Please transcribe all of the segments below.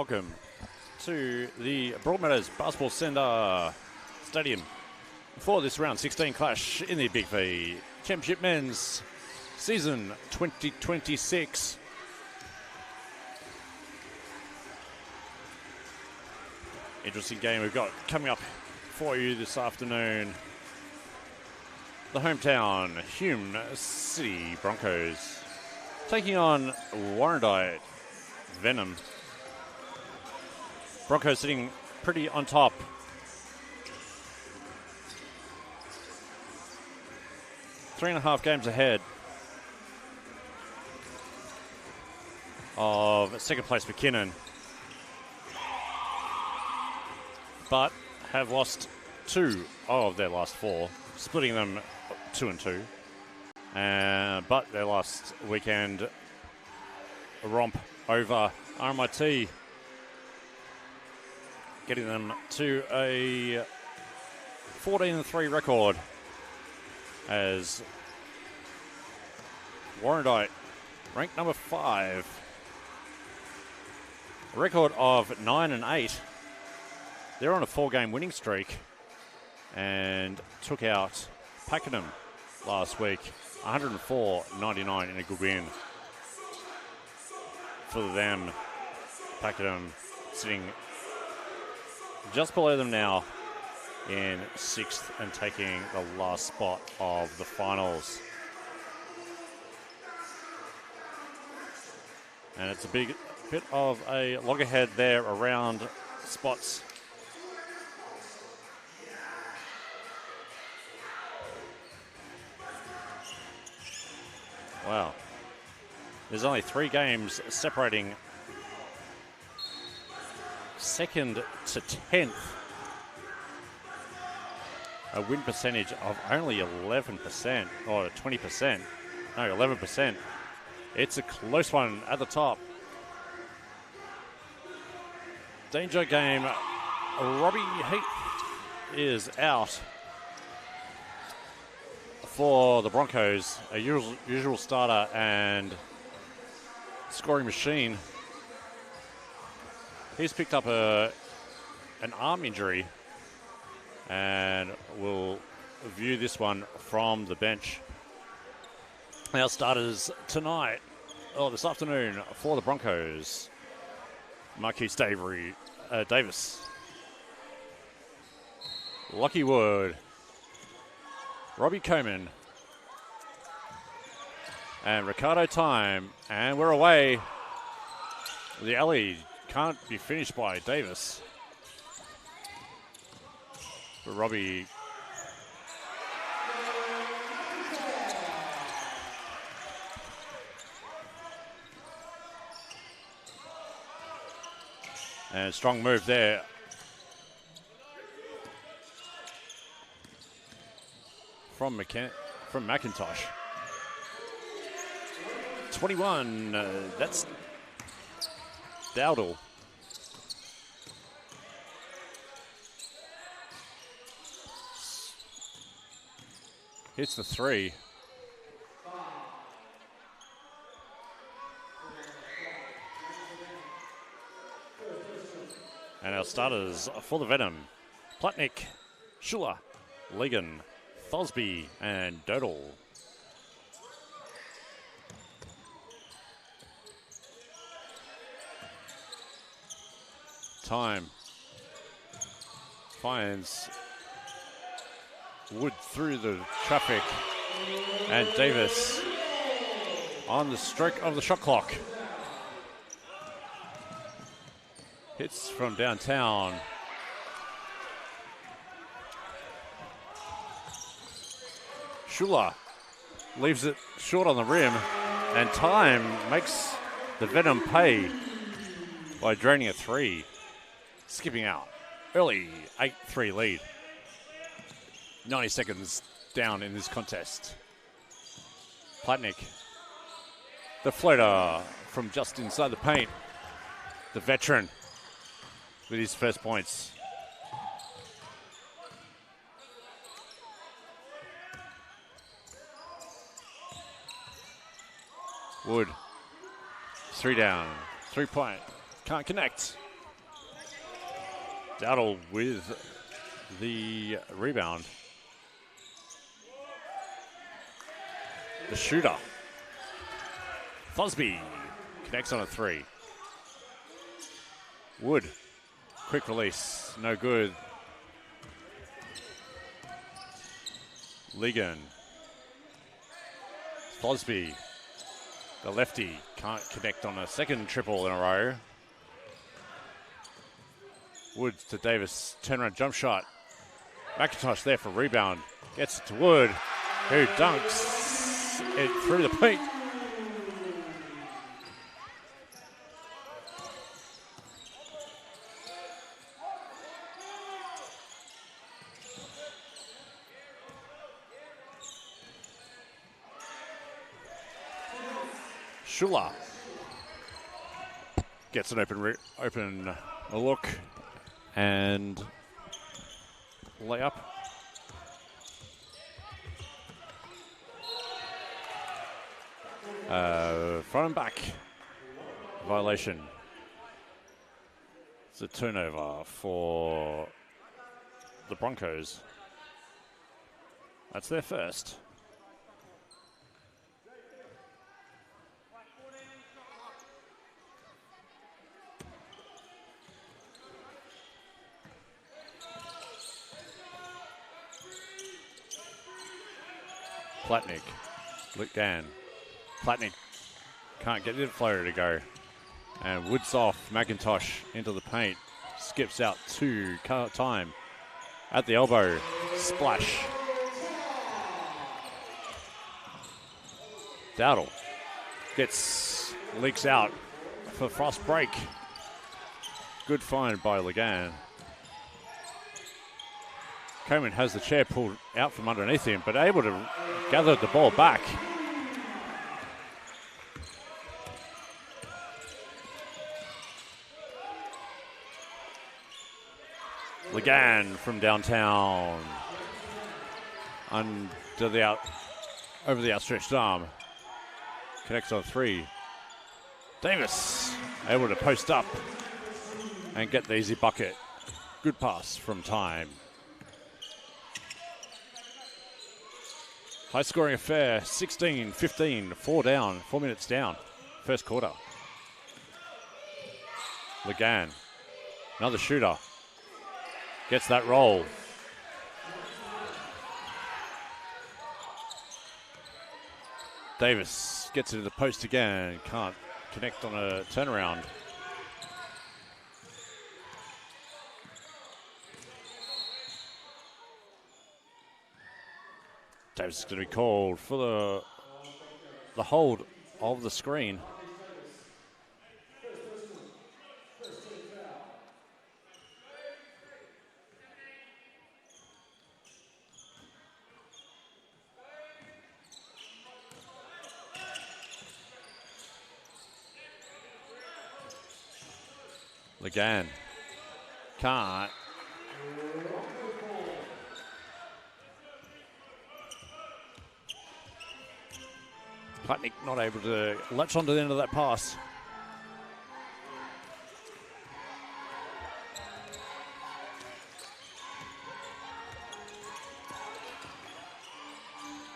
welcome to the Broadmeadows Basketball Centre Stadium for this round 16 clash in the Big V Championship Men's Season 2026. Interesting game we've got coming up for you this afternoon. The hometown Hume City Broncos taking on Warrandyte Venom. Broncos sitting pretty on top. Three and a half games ahead of second place McKinnon, but have lost 2 of their last 4, splitting them 2-2. But their last weekend romp over RMIT, getting them to a 14-3 record, as Warrandyte, ranked number 5, a record of 9-8. They're on a 4-game winning streak and took out Pakenham last week, 104-99 in a good win for them. Pakenham sitting just below them now in 6th and taking the last spot of the finals. And it's a big bit of a loggerhead there around spots. Wow. There's only 3 games separating 2nd to 10th. A win percentage of only 11%, or 20%. No, 11%. It's a close one at the top. Danger game. Robbie Heath is out for the Broncos, a usual starter and scoring machine. He's picked up an arm injury and will view this one from the bench. Our starters tonight, this afternoon for the Broncos: Marquise Davis, Lockie Wood, Robbie Coleman, and Ricardo Time. And we're away. The alley can't be finished by Davis. But Robbie and strong move there from McIntosh. 21, that's Dowdle. Hits the 3. And our starters for the Venom: Platnick, Schuller, Ligon, Thosby, and Dodal. Time finds Wood through the traffic, and Davis on the stroke of the shot clock. Hits from downtown. Schuller leaves it short on the rim, and Time makes the Venom pay by draining a 3. Skipping out. Early 8-3 lead. 90 seconds down in this contest. Platnick, the floater from just inside the paint. The veteran with his first points. Wood, 3 down, 3-point, can't connect. Dowdle with the rebound. The shooter. Fosby connects on a three. Wood. Quick release. No good. Ligon. Fosby. The lefty can't connect on a second triple in a row. Woods to Davis. Turnaround jump shot. McIntosh there for rebound. Gets it to Wood, who dunks it through the paint. Shula gets an open look and layup. Front and back violation. It's a turnover for the Broncos. That's their first. Platnick, Litgan. Platnick can't get the floater to go. And Woods off, McIntosh into the paint. Skips out to time. At the elbow, splash. Dowdle leaks out for fast break. Good find by Ligan. Coleman has the chair pulled out from underneath him, but able to gather the ball back. Ligan from downtown. Over the outstretched arm. Connects on three. Davis able to post up and get the easy bucket. Good pass from time. High scoring affair, 16-15, 4 minutes down, first quarter. Ligan, another shooter, gets that roll. Davis gets it to the post again, can't connect on a turnaround. Davis is going to be called for the hold of the screen. Ligan can't. Platnick not able to latch onto the end of that pass.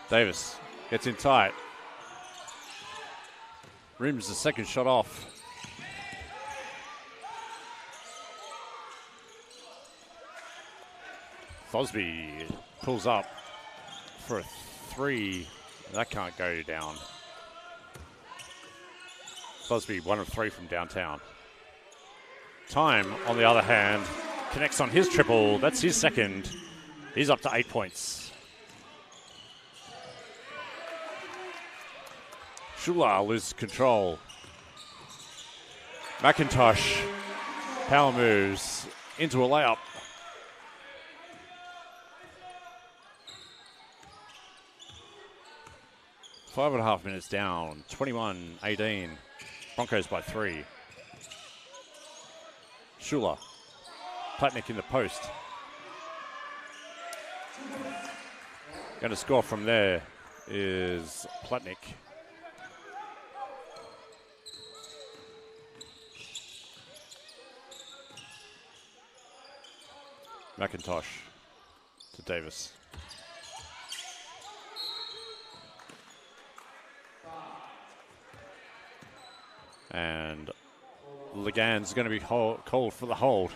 Davis gets in tight. Rims the second shot off. Fosby pulls up for a three. That can't go down. Fosby 1 of 3 from downtown. Time, on the other hand, connects on his triple. That's his second. He's up to 8 points. Shula loses control. McIntosh power moves into a layup. Five and a half minutes down, 21-18. Broncos by 3. Shula. Platnick in the post. Going to score from there is Platnick. McIntosh to Davis. And Legan's going to be called for the hold.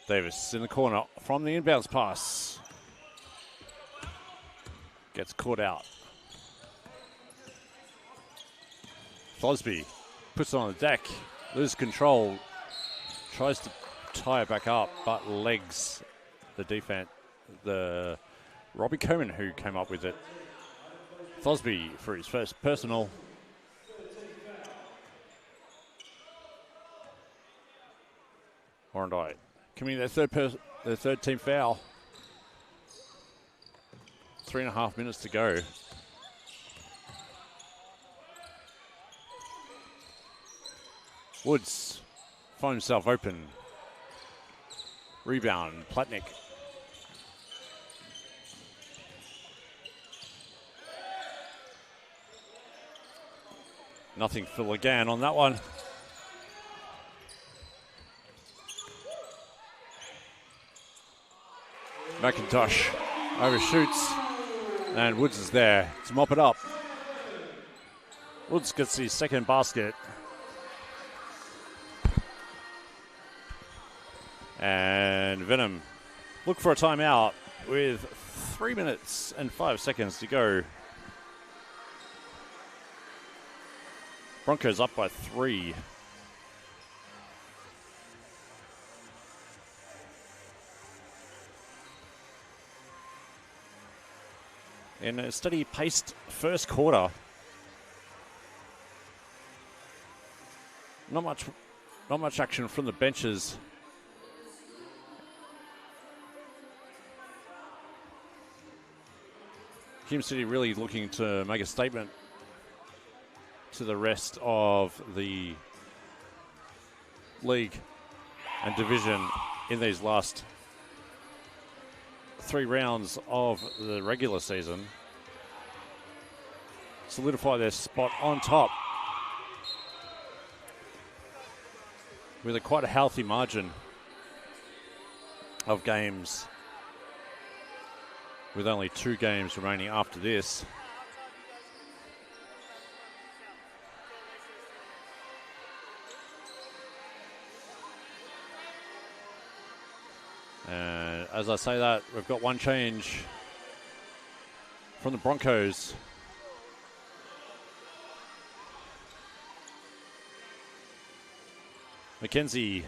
Davis in the corner from the inbounds pass. Gets caught out. Thosby puts it on the deck. Loses control. Tries to tie it back up, but legs the defense. The Robbie Coleman who came up with it. Thosby for his first personal. Warrandyte committing their third team foul. 3.5 minutes to go. Woods finds himself open. Rebound, Platnick. Nothing for Legan on that one. McIntosh overshoots, and Woods is there to mop it up. Woods gets his second basket. And Venom look for a timeout with 3 minutes and 5 seconds to go. Broncos up by 3. In a steady paced first quarter. Not much action from the benches. Hume City really looking to make a statement to the rest of the league and division in these last 3 rounds of the regular season. Solidify their spot on top with quite a healthy margin of games, with only 2 games remaining after this. And as I say that, we've got one change from the Broncos. McKenzie,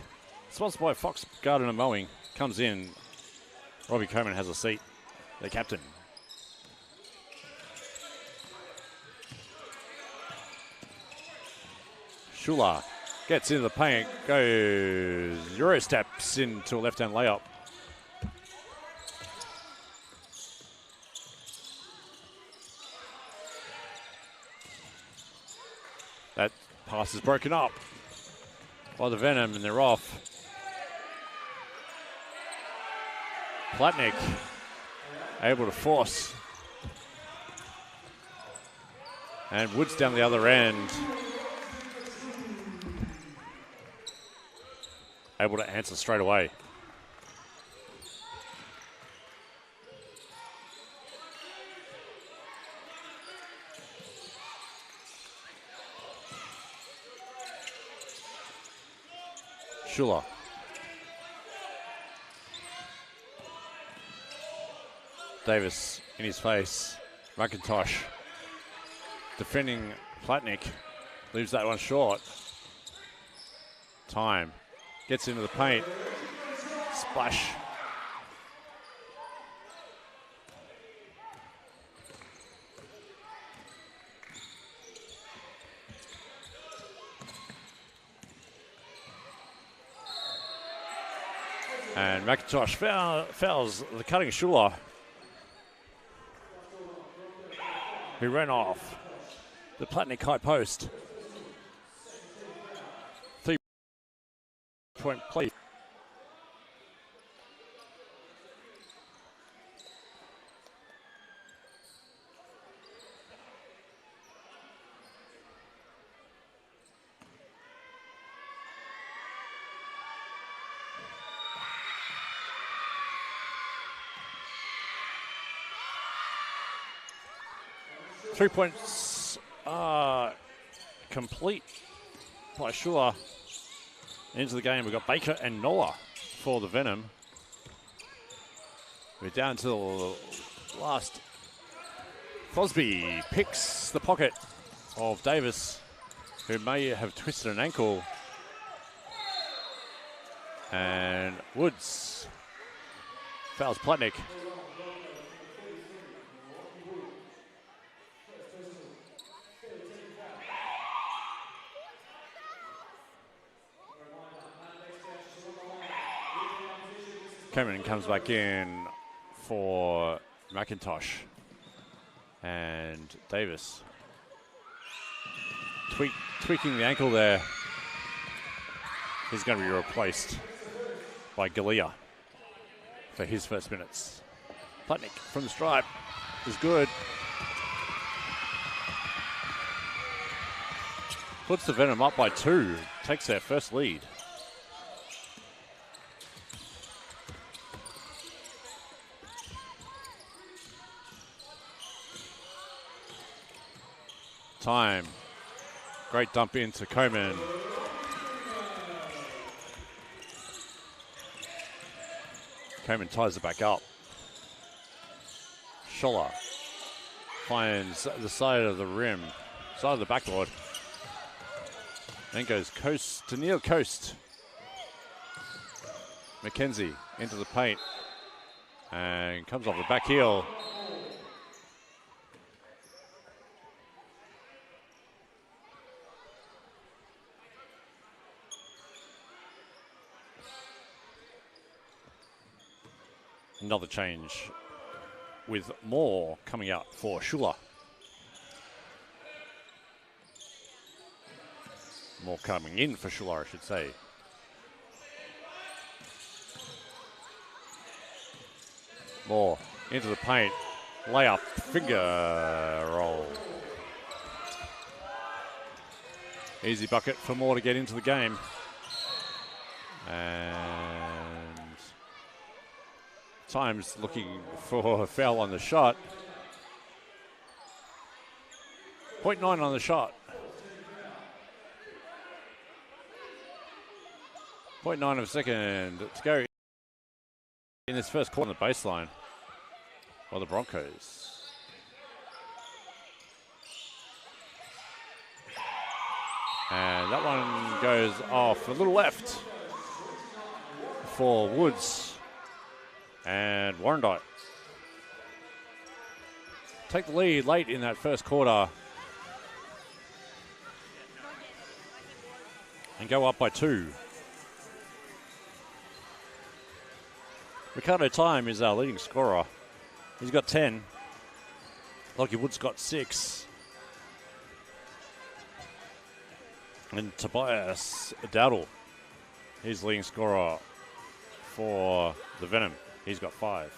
sponsored by Fox Garden and Mowing, comes in. Robbie Coleman has a seat, the captain. Shula gets into the paint, goes Euro steps into a left-hand layup. That pass is broken up by the Venom, and they're off. Platnick able to force. And Woods down the other end. Able to answer straight away. Shula. Davis in his face. McIntosh defending Platnick. Leaves that one short. Time. Gets into the paint. Splash. And McIntosh fouls the cutting Shula, who ran off the Platnick high post. 3-point play. 3 points complete by Shula. Into the game, we've got Baker and Noah for the Venom. We're down to the last. Crosby picks the pocket of Davis, who may have twisted an ankle. And Woods fouls Platnick. Cameron comes back in for McIntosh. And Davis tweaking the ankle there. He's going to be replaced by Galea for his first minutes. Platnick from the stripe is good. Puts the Venom up by 2. Takes their first lead. Time. Great dump into Coman. Coman ties it back up. Scholler finds the side of the rim, side of the backboard. Then goes coast to near coast. McKenzie into the paint and comes off the back heel. Another change with Moore coming out for Schuler. Moore coming in for Schuler, I should say. Moore into the paint. Layup, finger roll. Easy bucket for Moore to get into the game. And Times looking for a foul on the shot. 0.9 on the shot. 0.9 of a second to go in this first quarter on the baseline by the Broncos. And that one goes off a little left for Woods. And Warrandyte take the lead late in that first quarter and go up by 2. Ricardo Time is our leading scorer. He's got 10. Lockie Woods got 6. And Tobias Dowdle, he's leading scorer for the Venom. He's got 5.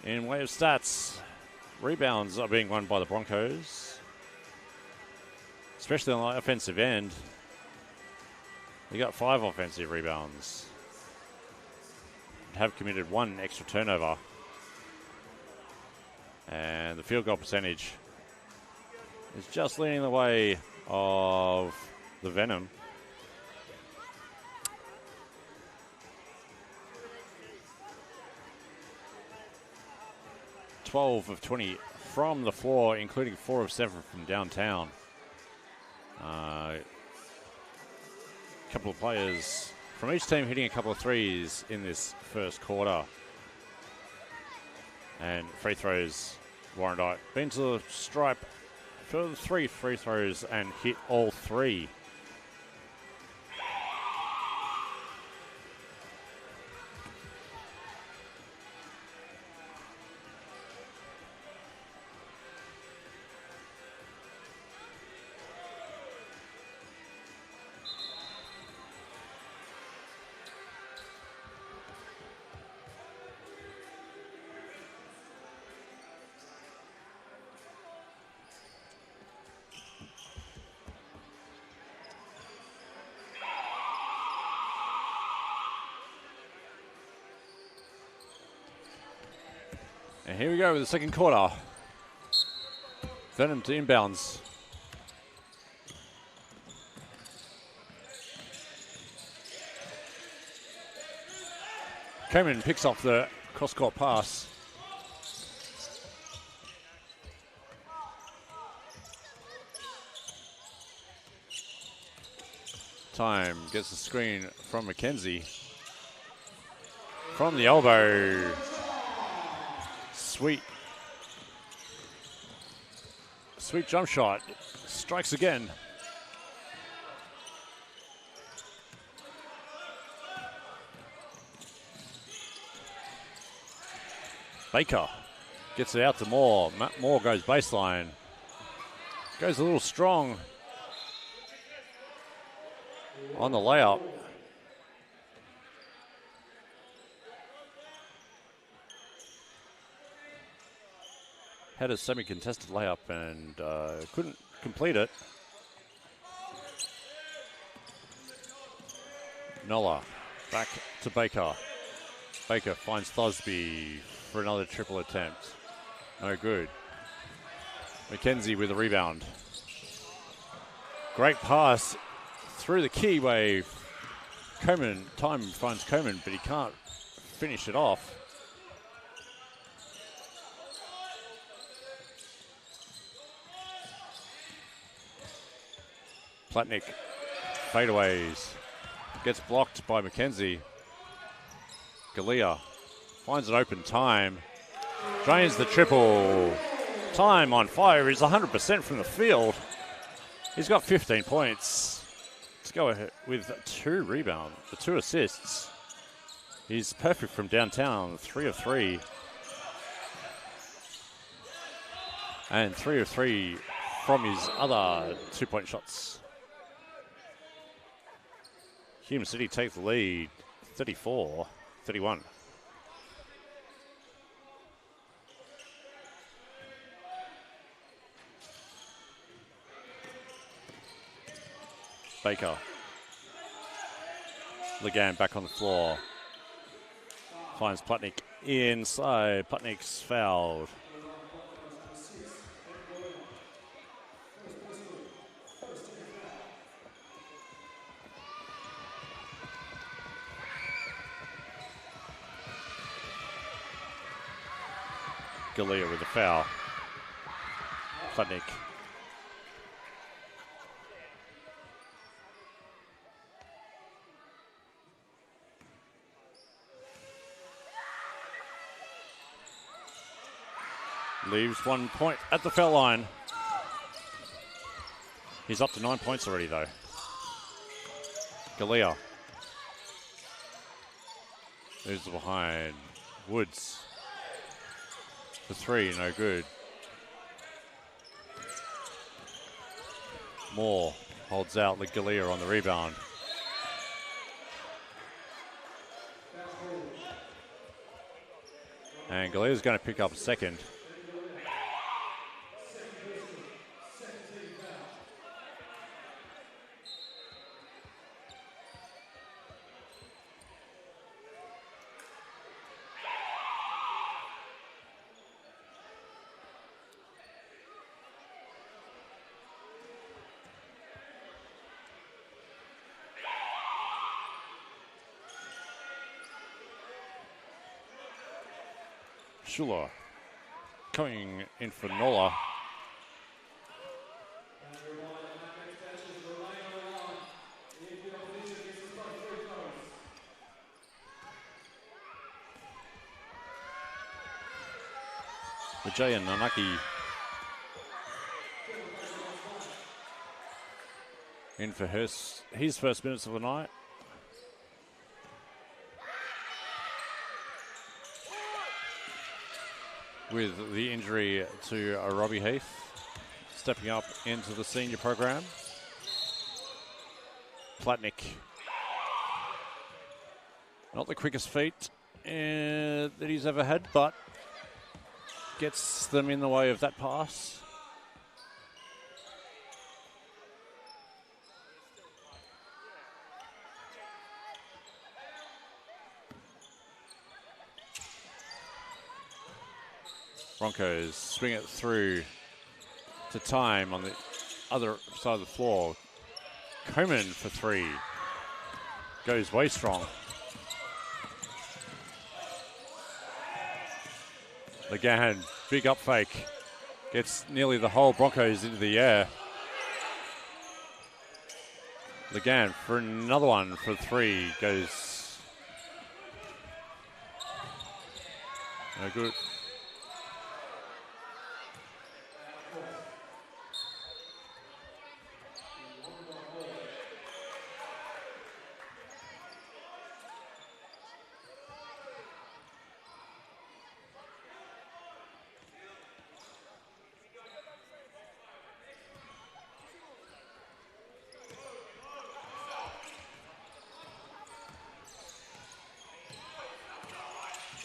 In way of stats, rebounds are being won by the Broncos, especially on the offensive end. They got 5 offensive rebounds. Have committed 1 extra turnover. And the field goal percentage is just leaning the way of the Venom. 12 of 20 from the floor, including 4 of 7 from downtown. A couple of players from each team hitting a couple of threes in this first quarter. And free throws, Warrandyte been to the stripe for 3 free throws and hit all 3. And here we go with the second quarter. Venom to inbounds. Coleman picks off the cross-court pass. Time gets the screen from McKenzie. From the elbow. Sweet jump shot. Strikes again. Baker gets it out to Moore. Moore goes baseline. Goes a little strong on the layup. Had a semi-contested layup and couldn't complete it. Nola back to Baker. Baker finds Thosby for another triple attempt. No good. McKenzie with a rebound. Great pass through the key wave. Coleman, time finds Coleman, but he can't finish it off. Platnick, fadeaways. Gets blocked by McKenzie. Galea finds an open Time. Drains the triple. Time on fire is 100% from the field. He's got 15 points. Let's go ahead with 2 rebounds, 2 assists. He's perfect from downtown, 3 of 3. And 3 of 3 from his other 2-point shots. Hume City take the lead, 34-31. Baker. Ligan back on the floor. Finds Platnick inside. Platnick's fouled. Galea with a foul. Platnick. Leaves 1 point at the foul line. He's up to 9 points already, though. Galea. Moves behind. Woods. For 3, no good. Moore holds out Galea on the rebound. And Galea's going to pick up a second. Schuler coming in for Nola. Vijay and Nanaki in for his first minutes of the night. With the injury to Robbie Heath, stepping up into the senior program. Platnick. Not the quickest feet that he's ever had, but gets them in the way of that pass. Broncos swing it through to time on the other side of the floor. Coman for three. Goes way strong. Again, big up fake. Gets nearly the whole Broncos into the air. Again for another one for three. Goes no good.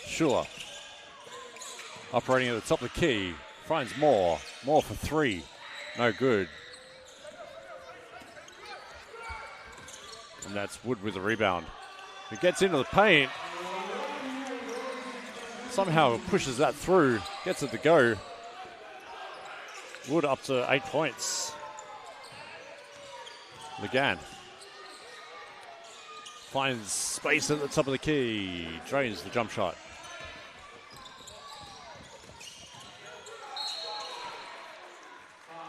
Schuler operating at the top of the key, finds more for three, no good. And that's Wood with the rebound. He gets into the paint, somehow pushes that through, gets it to go. Wood up to 8 points. Legan finds space at the top of the key, drains the jump shot.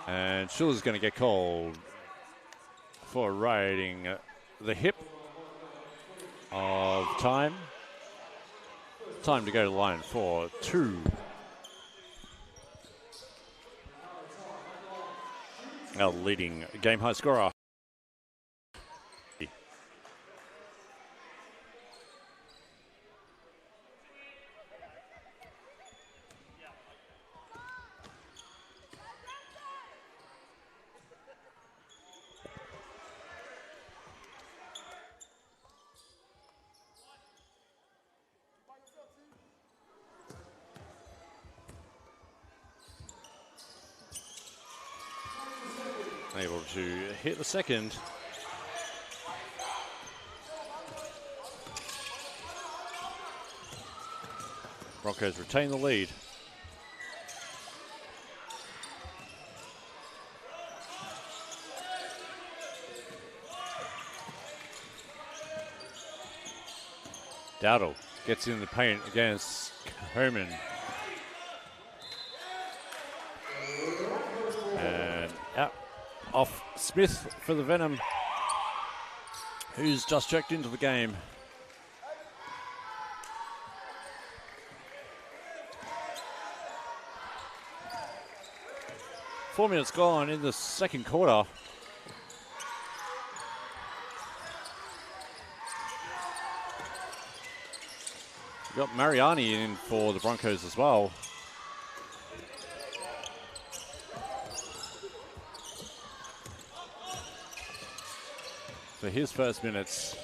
And Schuler's going to get called for riding the hip of time. Time to go to the line for two. Our leading game high scorer. Able to hit the second. Broncos retain the lead. Dowdle gets in the paint against Herman. And out. Off Smith for the Venom, who's just checked into the game. Four minutes gone in the second quarter. We've got Mariani in for the Broncos as well. For his first minutes.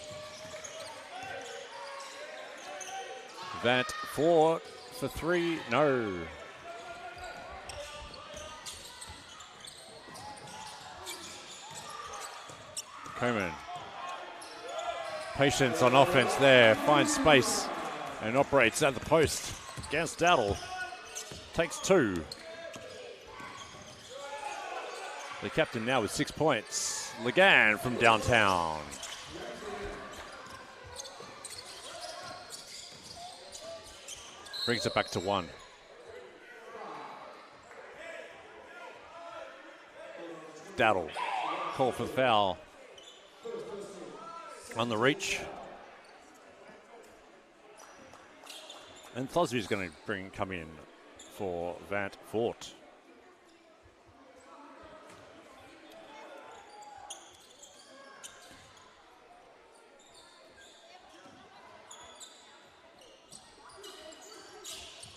That 4 for 3, no. Coman. Patience on offense there, finds space and operates at the post against Dowdle. Takes two. The captain now with 6 points. Legan from downtown. Brings it back to one. Dowdle. Call for the foul. On the reach. And Thosby's going to come in for Vant Fort.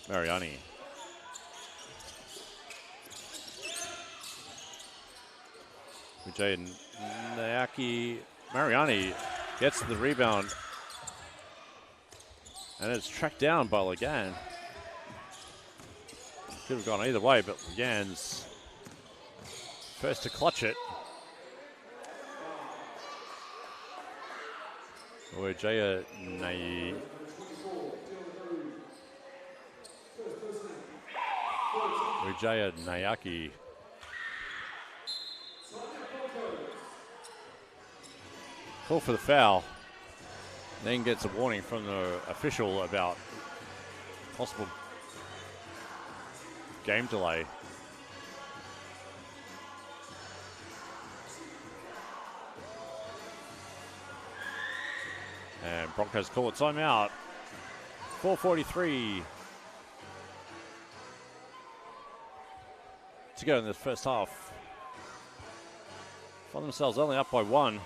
Mariani. Vijay Nayaki. Mariani gets the rebound. And it's tracked down by Legan. Could have gone either way, but Legan's first to clutch it. Vijay Nayaki Call for the foul. Then gets a warning from the official about possible game delay. And Broncos call a timeout. 4:43 to go in the first half. Find themselves only up by 1.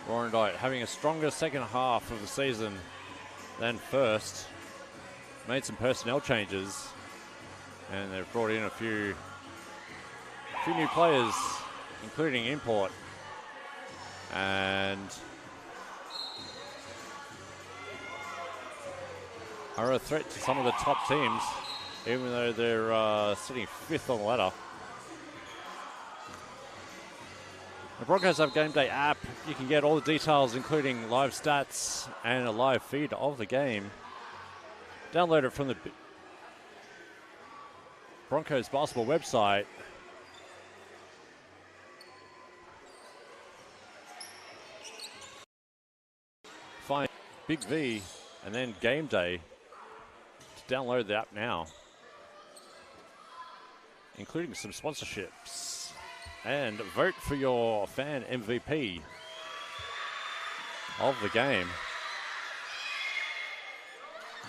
Warrandyte having a stronger second half of the season than first. Made some personnel changes, and they've brought in a few new players, including import, and are a threat to some of the top teams, even though they're sitting 5th on the ladder. The Broncos have Game Day app. You can get all the details, including live stats and a live feed of the game. Download it from the Broncos basketball website. Find Big V and then Game Day to download the app now, including some sponsorships, and vote for your fan MVP of the game.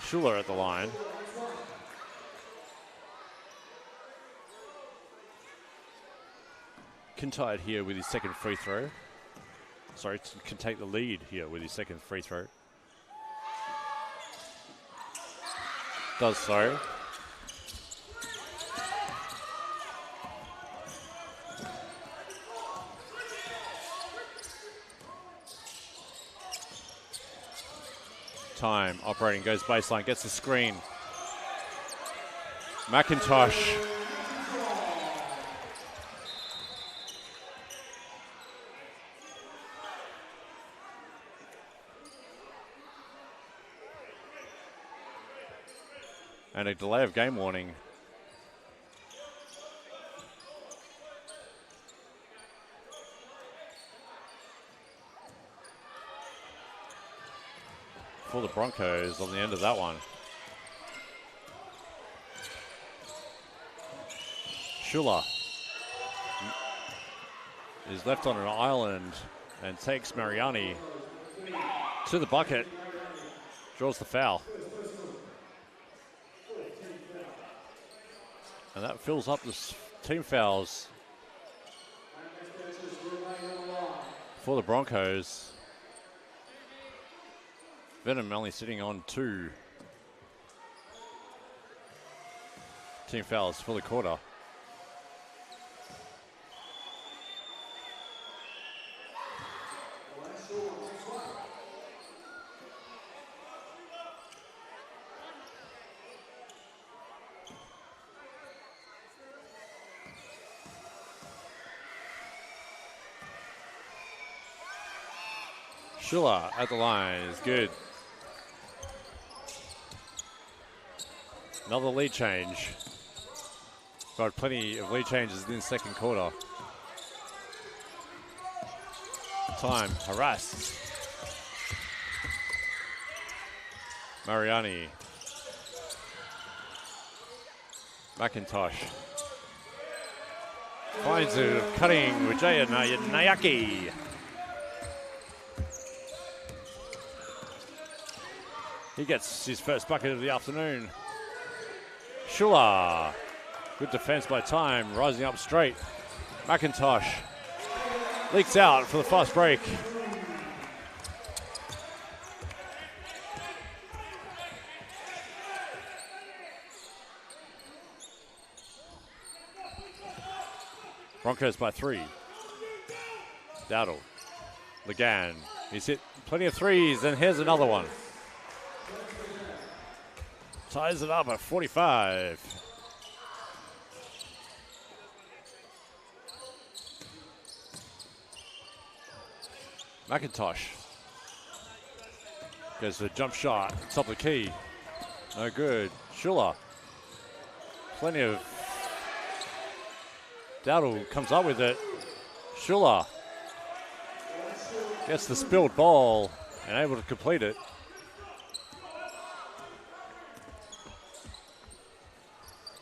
Schuler at the line. Kintyre here with his second free throw. Sorry, can take the lead here with his second free throw. Does so. Time, operating, goes baseline, gets the screen. McIntosh. And a delay of game warning. For the Broncos on the end of that one. Schuler is left on an island and takes Mariani to the bucket. Draws the foul. And that fills up the team fouls for the Broncos. Venom only sitting on 2 team fouls for the quarter. Schuler at the line is good. Another lead change. Got plenty of lead changes in the second quarter. Time, harassed. Mariani. McIntosh. Finds a cutting Wijaya Nayaki. He gets his first bucket of the afternoon. Schuler. Good defense by Time, rising up straight. McIntosh leaks out for the fast break. Broncos by 3. Dowdle. Legan. He's hit plenty of threes, and here's another one. Ties it up at 45. McIntosh goes for a jump shot, top of the key. No good. Schuler plenty of... Dowdle comes up with it. Schuller gets the spilled ball and able to complete it.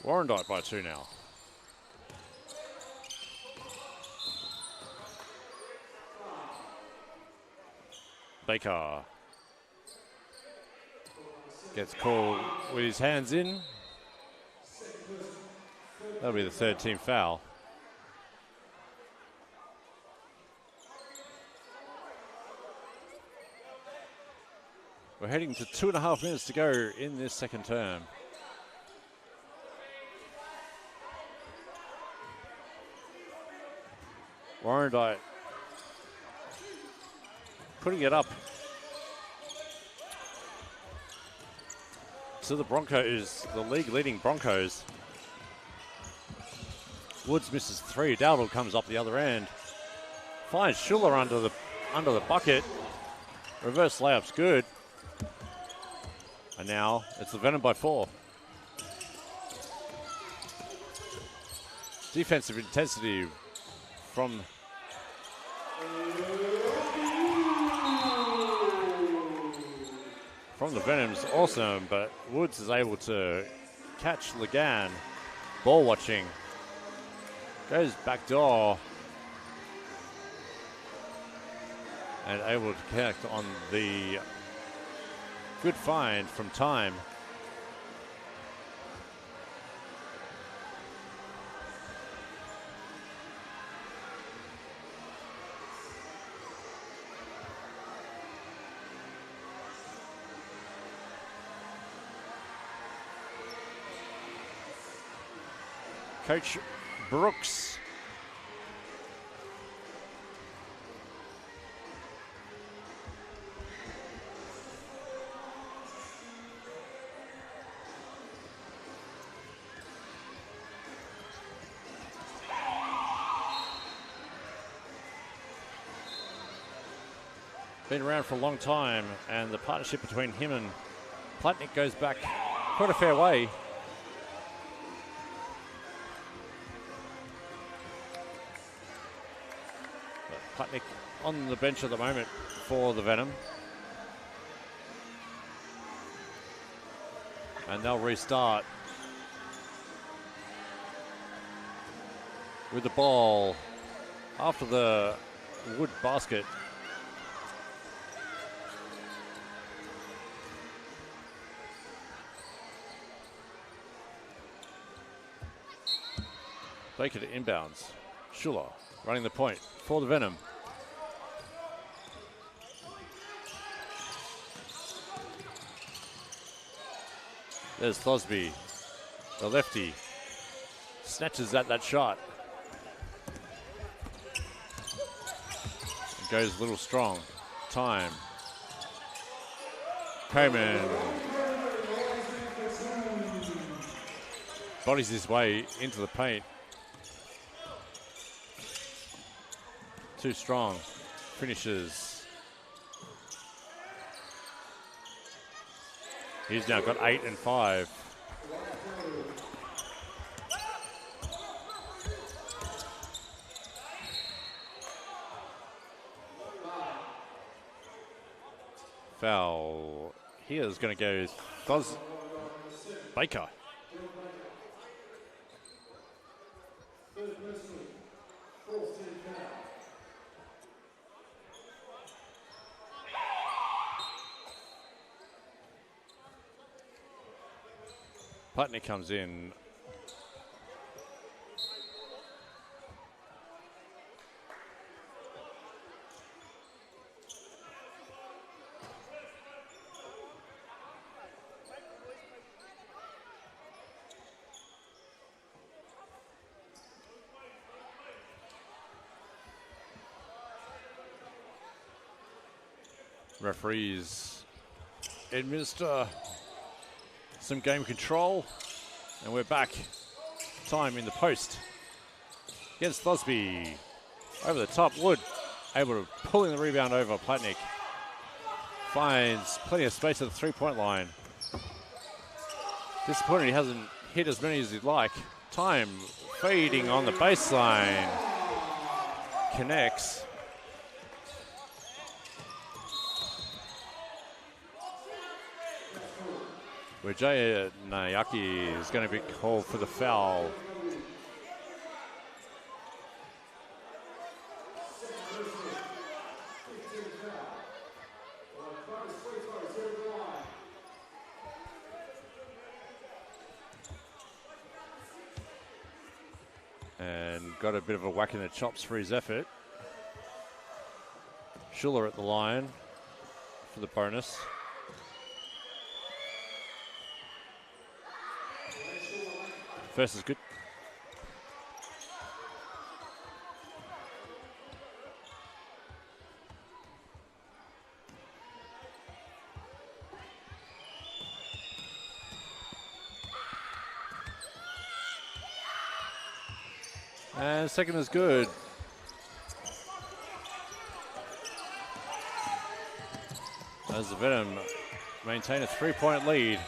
Warrandyte by 2 now. Baker gets called with his hands in. That'll be the 3rd team foul. We're heading to 2.5 minutes to go in this second term. Warrandyte putting it up to the Broncos, the league-leading Broncos. Woods misses 3. Dowdle comes up the other end. Finds Schuller under the bucket. Reverse layup's good. And now it's the Venom by 4. Defensive intensity from the Venom's awesome, but Woods is able to catch Lagan. Ball watching. Goes back door. And able to connect on the good find from Time. Coach Brooks. Been around for a long time, and the partnership between him and Platnick goes back quite a fair way. Platnick on the bench at the moment for the Venom. And they'll restart with the ball after the Wood basket. Baker to inbounds. Schuller running the point for the Venom. There's Thosby, the lefty. Snatches at that shot. It goes a little strong. Time. Coleman bodies his way into the paint. Too strong. Finishes. He's now got 8 and 5. Foul. Here is going to go Baker. Platnick comes in. Referees administer some game control, and we're back. Time in the post against Thosby. Over the top, Wood able to pull in the rebound over Platnick. Finds plenty of space at the three-point line. Disappointed he hasn't hit as many as he'd like. Time feeding on the baseline. Connects. Wijaya Nayaki is going to be called for the foul. And got a bit of a whack in the chops for his effort. Schuller at the line for the bonus. First is good. And second is good. As the Venom maintain a 3-point lead.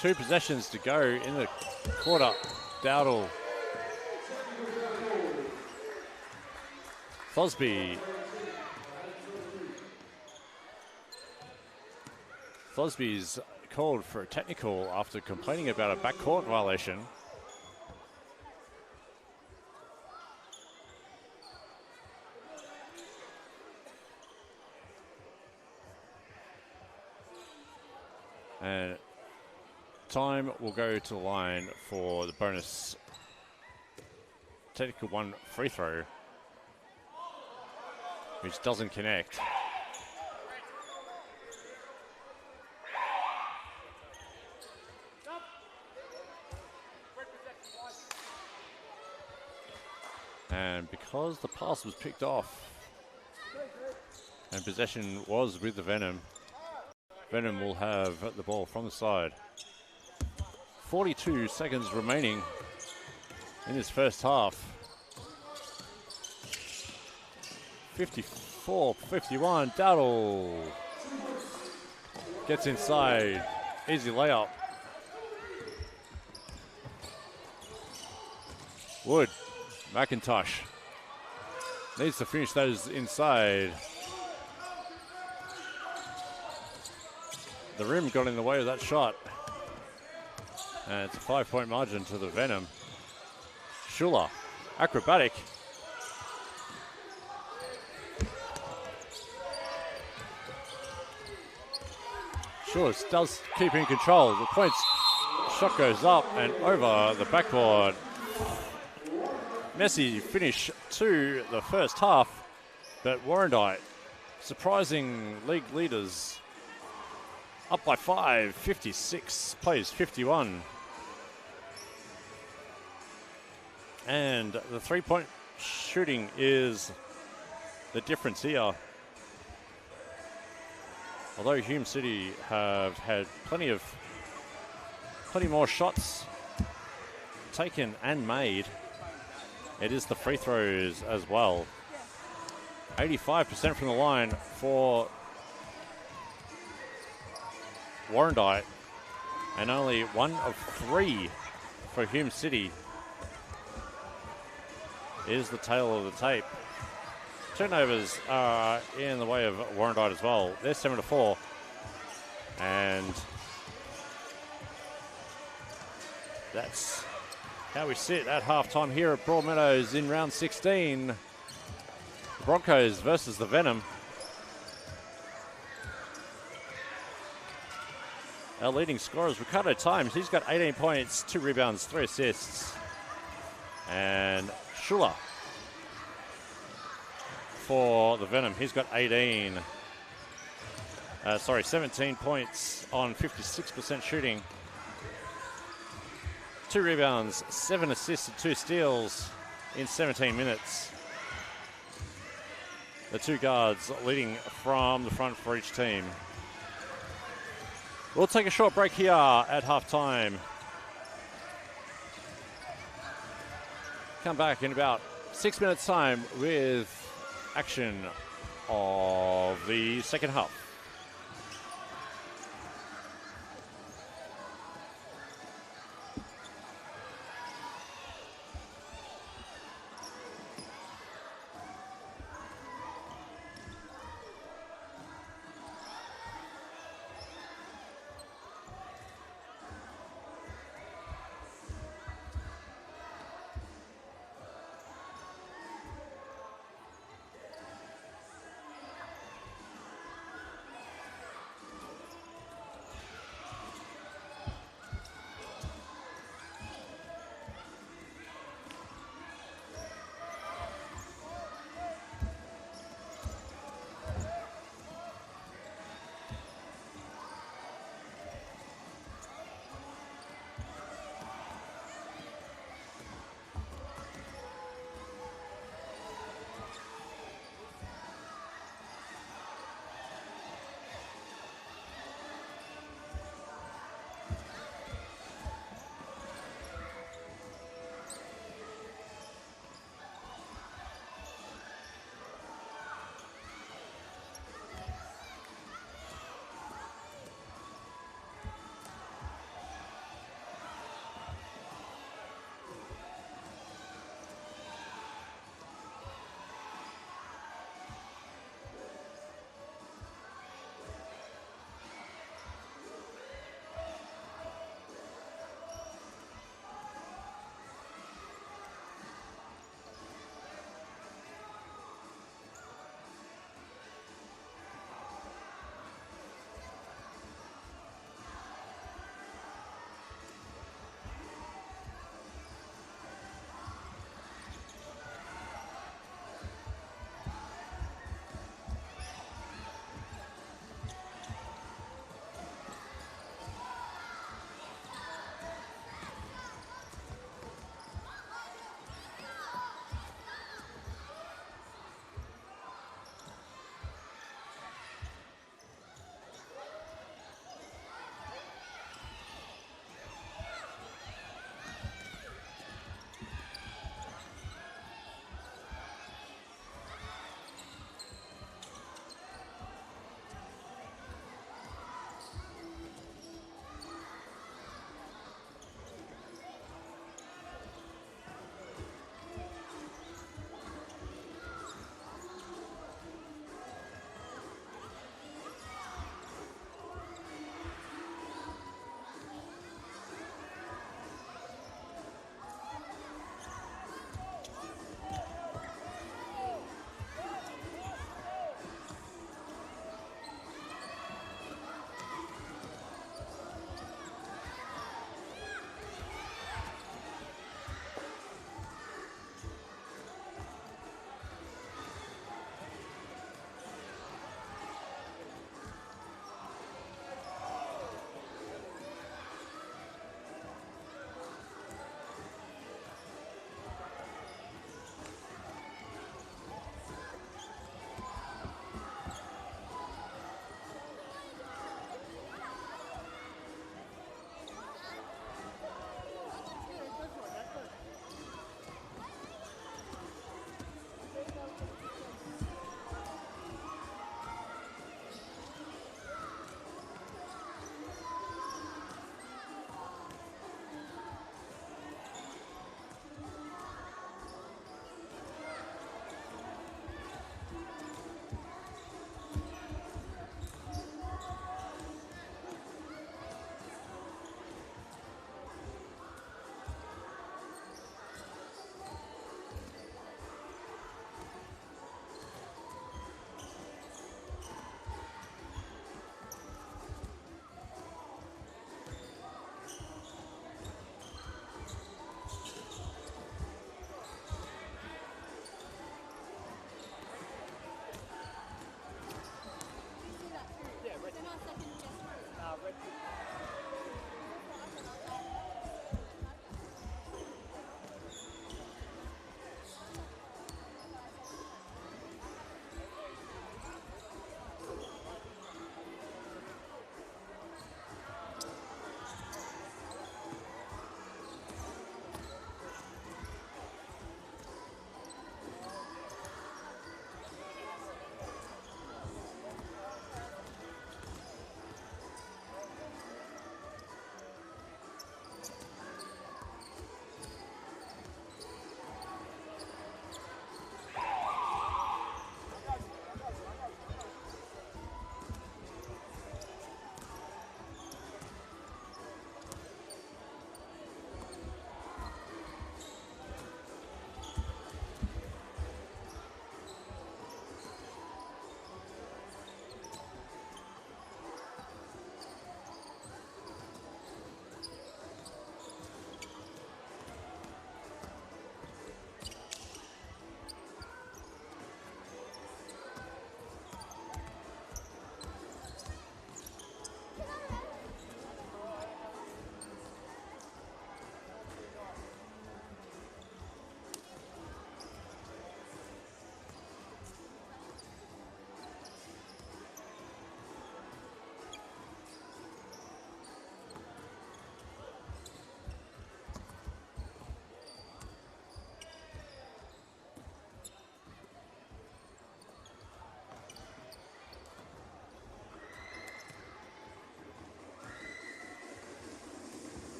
2 possessions to go in the quarter. Dowdle. Thosby. Thosby's called for a technical after complaining about a backcourt violation. And time will go to the line for the bonus technical 1 free throw, which doesn't connect. And because the pass was picked off and possession was with the Venom, Venom will have the ball from the side. 42 seconds remaining in this first half. 54-51, Dowdle gets inside, easy layup. Wood, McIntosh needs to finish those inside. The rim got in the way of that shot. And it's a 5-point margin to the Venom. Schuller, acrobatic. Schuller does keep in control. The points shot goes up and over the backboard. Messy finish to the first half, but Warrandyte, surprising league leaders, up by 5, 56, plays 51. And the 3-point shooting is the difference here. Although Hume City have had plenty more shots taken and made, it is the free throws as well. 85% from the line for Warrandyte, and only 1 of 3 for Hume City is the tail of the tape. Turnovers are in the way of Warrandyte as well. They're 7-4, and that's how we sit at halftime here at Broadmeadows in round 16. The Broncos versus the Venom. Our leading scorer is Ricardo Times. He's got 18 points, 2 rebounds, 3 assists. And Schuller for the Venom. He's got 17 points on 56% shooting. 2 rebounds, 7 assists, and 2 steals in 17 minutes. The 2 guards leading from the front for each team. We'll take a short break here at halftime. Come back in about 6 minutes' time with action of the second half.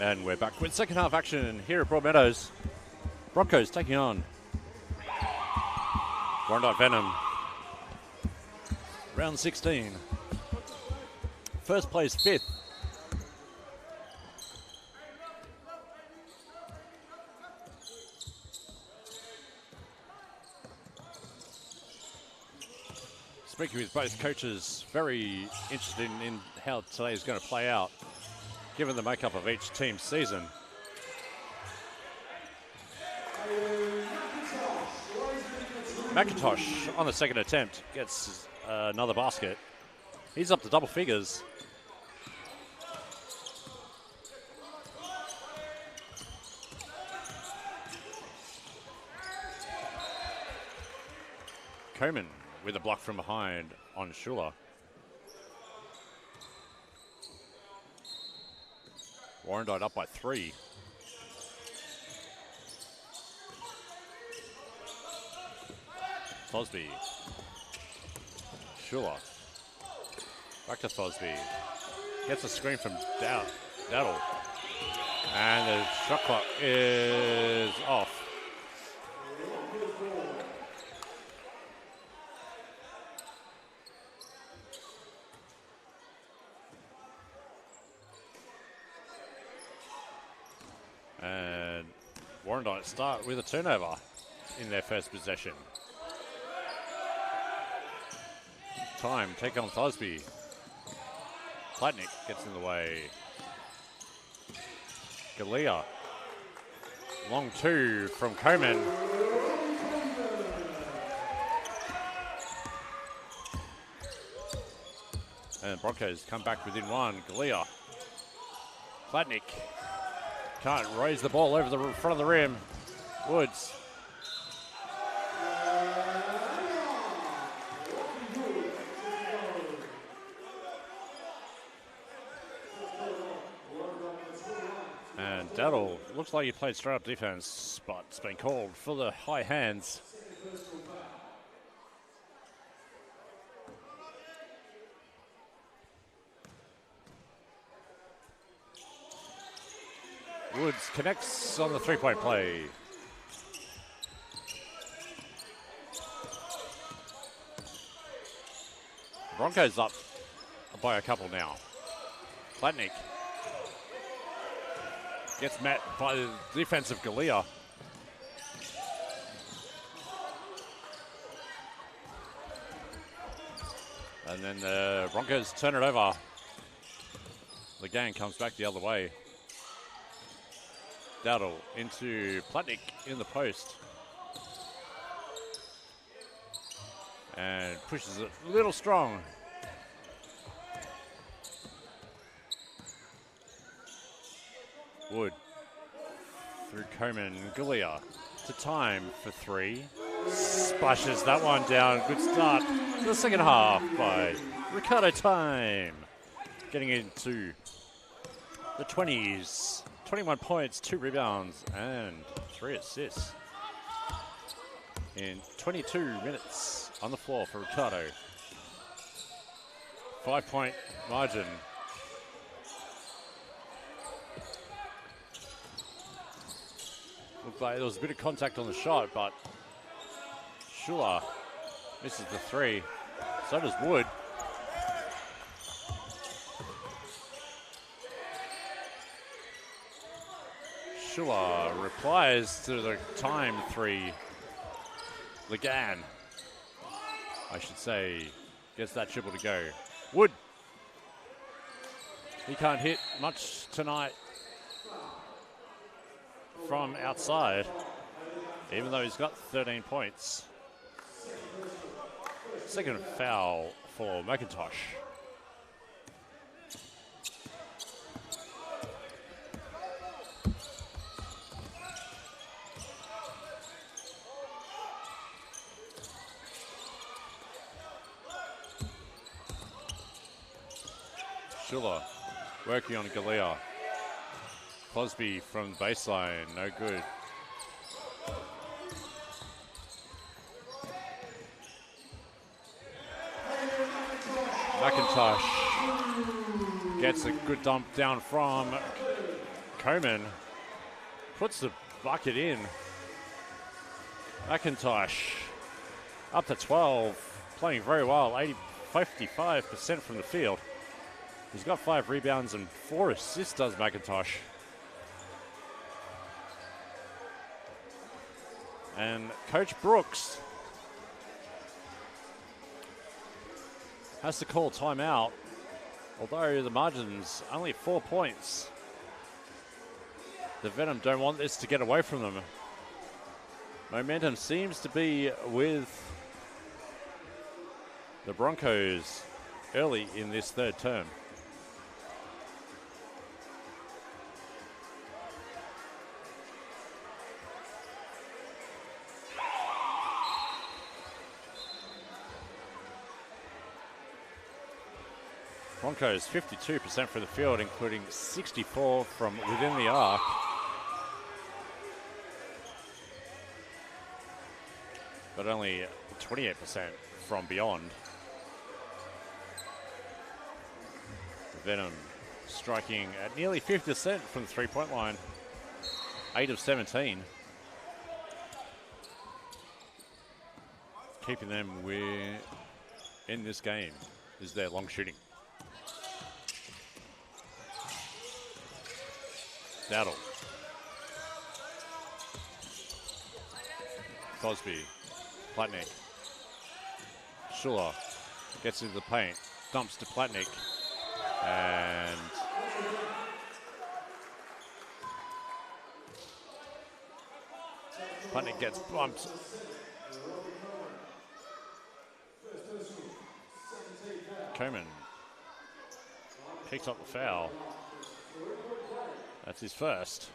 And we're back with second half action here at Broadmeadows. Broncos taking on Warrandyte Venom. Round 16. First place, fifth. Speaking with both coaches, very interested in how today is going to play out, given the makeup of each team's season. McIntosh on the second attempt gets another basket. He's up to double figures. Coleman with a block from behind on Schuler. Warrandyte up by 3. Thosby. Schuler. Back to Thosby. Gets a screen from Daddle. And the shot clock is off. And Warrandyte start with a turnover in their first possession. Time, take on Thosby. Platnick gets in the way. Galea. Long 2 from Coleman. And Broncos come back within 1. Galea. Platnick. Can't raise the ball over the front of the rim. Woods. And Daddle looks like he played straight up defense, but it's been called for the high hands. Woods connects on the three-point play. Broncos up by a couple now. Platnick gets met by the defensive Galea. And then the Broncos turn it over. The gang comes back the other way. Daddle into Platnick in the post. And pushes it a little strong. Wood through Coleman. Galea to time for 3. Splashes that one down. Good start to the second half by Ricardo Time. Getting into the 20s. 21 points, 2 rebounds, and 3 assists in 22 minutes on the floor for Ricardo. 5-point margin. Looked like there was a bit of contact on the shot, but Schuler misses the 3. So does Wood. Schuler replies to the time 3. Legan, I should say, gets that triple to go. Wood. He can't hit much tonight from outside, even though he's got 13 points. Second foul for McIntosh. Schuler working on Galea. Crosby from baseline, no good. McIntosh gets a good dump down from Coman puts the bucket in. McIntosh up to 12, playing very well, 55% from the field. He's got 5 rebounds and 4 assists, does McIntosh. And Coach Brooks has to call timeout, although the margin's only 4 points. The Venom don't want this to get away from them. Momentum seems to be with the Broncos early in this third term. Broncos 52% from the field, including 64 from within the arc. But only 28% from beyond. Venom striking at nearly 50% from the three-point line. 8 of 17. Keeping them in this game is their long shooting. Dowdle. Cosby. Platnick. Schuller gets into the paint. Dumps to Platnick. And Platnick gets bumped. Coman picks up the foul. That's his first.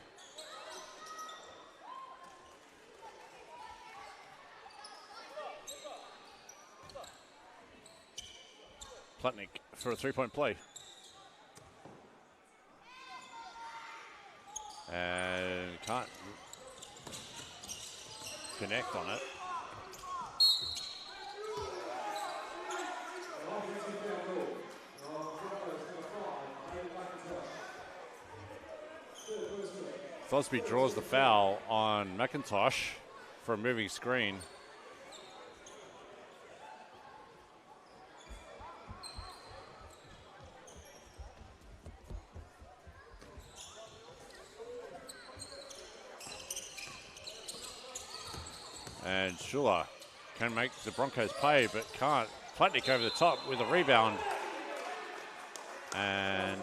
Platnick for a three-point play. And can't connect on it. Thosby draws the foul on McIntosh for a moving screen. And Schuller can make the Broncos pay, but can't. Platnick over the top with a rebound. And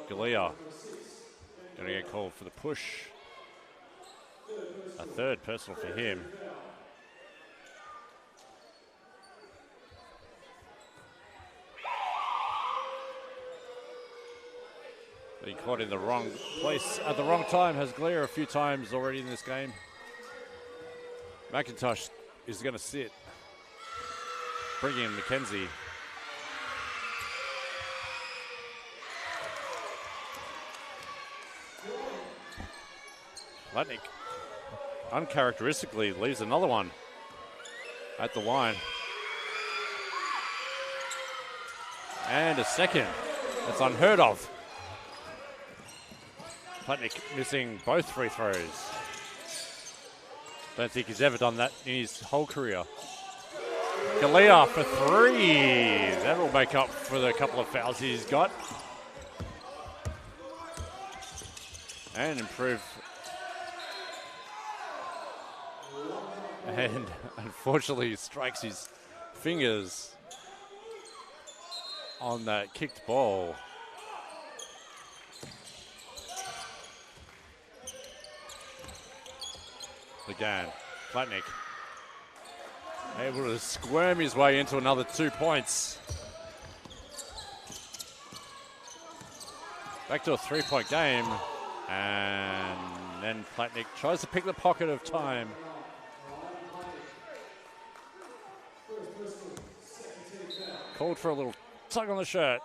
Galea going to get called for the push. A third personal for him. He caught in the wrong place at the wrong time. Has Galea a few times already in this game. McIntosh is going to sit. Bringing in McKenzie. Platnick uncharacteristically leaves another one at the line. And a second. That's unheard of. Platnick missing both free throws. Don't think he's ever done that in his whole career. Galea for three. That will make up for the couple of fouls he's got. And improve. And unfortunately strikes his fingers on that kicked ball. Again, Platnick able to squirm his way into another 2 points. Back to a three-point game. And then Platnick tries to pick the pocket of time. Called for a little tug on the shirt.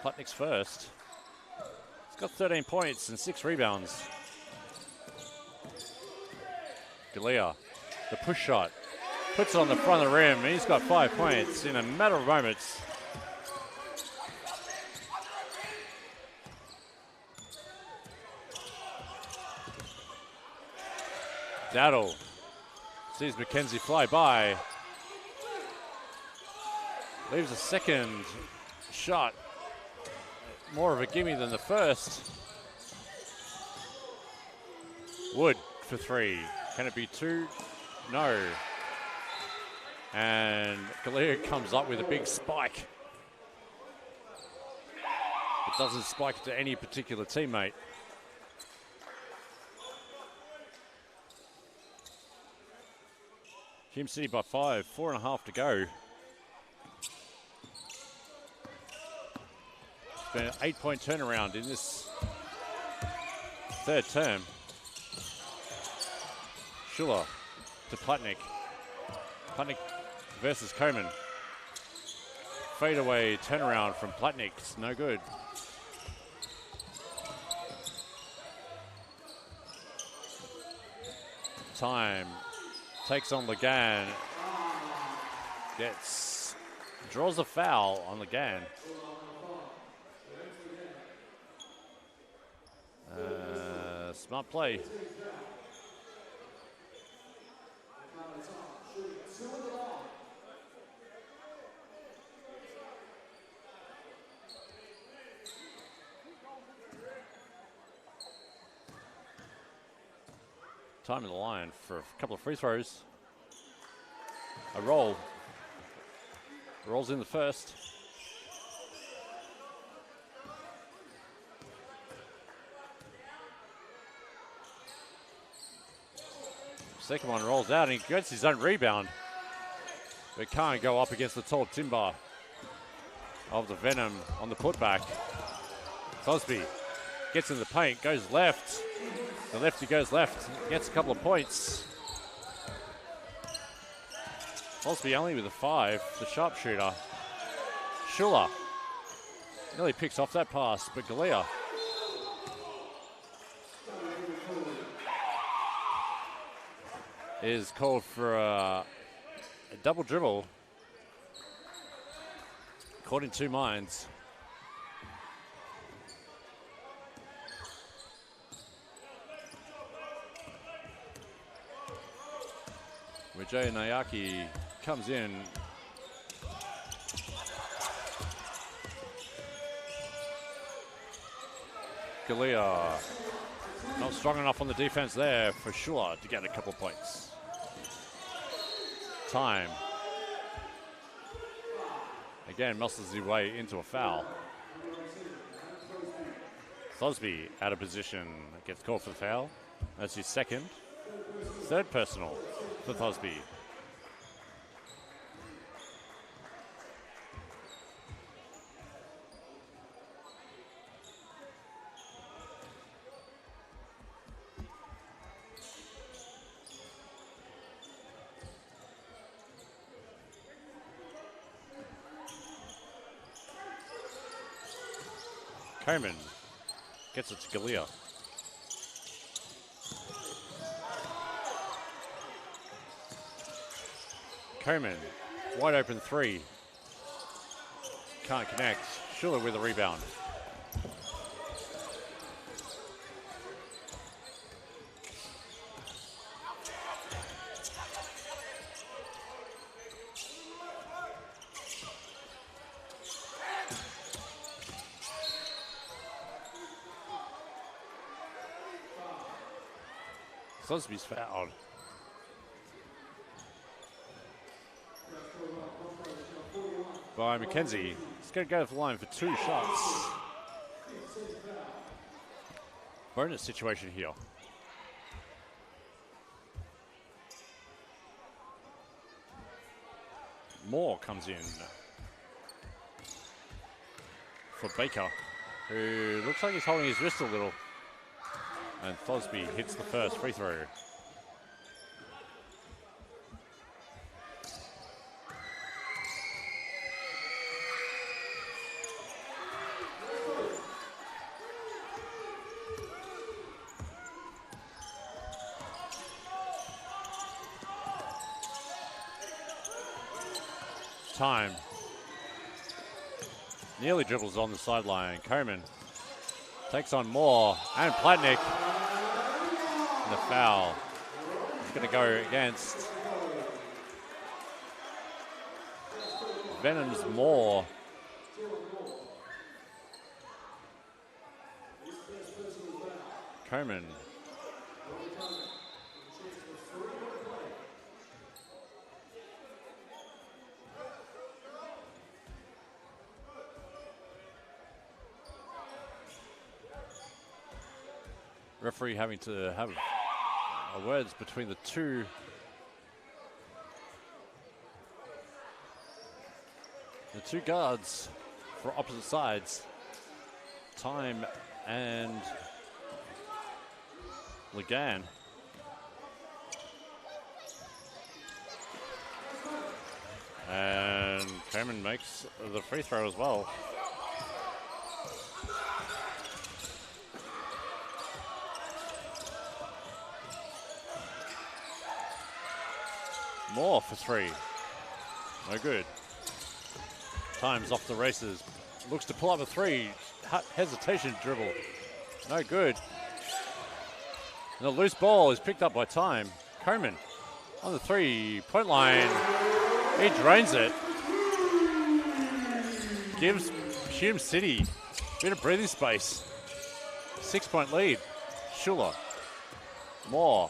Platnick's first. He's got 13 points and 6 rebounds. Galea The push shot. Puts it on the front of the rim. He's got 5 points in a matter of moments. Dowdle sees McKenzie fly by. Leaves a second shot. More of a gimme than the first. Wood for 3. Can it be 2? No. And Galea comes up with a big spike. It doesn't spike to any particular teammate. Hume City by 5, 4.5 to go. It's been an 8-point turnaround in this third term. Schuller to Plutnik. Plutnik versus Coman. Fadeaway turnaround from Plutnik. It's no good. Time. Takes on Lagan. Draws a foul on Lagan. Smart play. Time in the line for a couple of free throws. A roll. Rolls in the first. Second one rolls out and he gets his own rebound. But can't go up against the tall timber of the Venom on the putback. Cosby gets in the paint, goes left. The lefty goes left, gets a couple of points. Cosby only with a 5, the sharpshooter. Schuller nearly picks off that pass, but Galea is called for a double dribble. Caught in 2 minds. Vijay Nayaki comes in. Galea not strong enough on the defense there for Schuller to get a couple points. Time. Again, muscles his way into a foul. Thosby out of position, gets called for the foul. That's his second. Third personal for Thosby. Coman gets it to Galea. Coman, wide open 3. Can't connect. Schuller with a rebound. Cosby's fouled. By McKenzie. He's going to go to the line for 2 shots. Bonus situation here. Moore comes in for Baker, who looks like he's holding his wrist a little. And Thosby hits the first free throw. Time. Nearly dribbles on the sideline. Coman takes on Moore and Platnick. And the foul is going to go against Venom's Moore. Coman. Referee having to have words between the two guards for opposite sides. Time and Ligan. And Coman makes the free throw as well. Moore for three. No good. Time's off the races. Looks to pull up a three. Hesitation dribble. No good. And the loose ball is picked up by Time. Coman on the 3-point line. He drains it. Gives Hume City a bit of breathing space. 6-point lead. Schuller. Moore.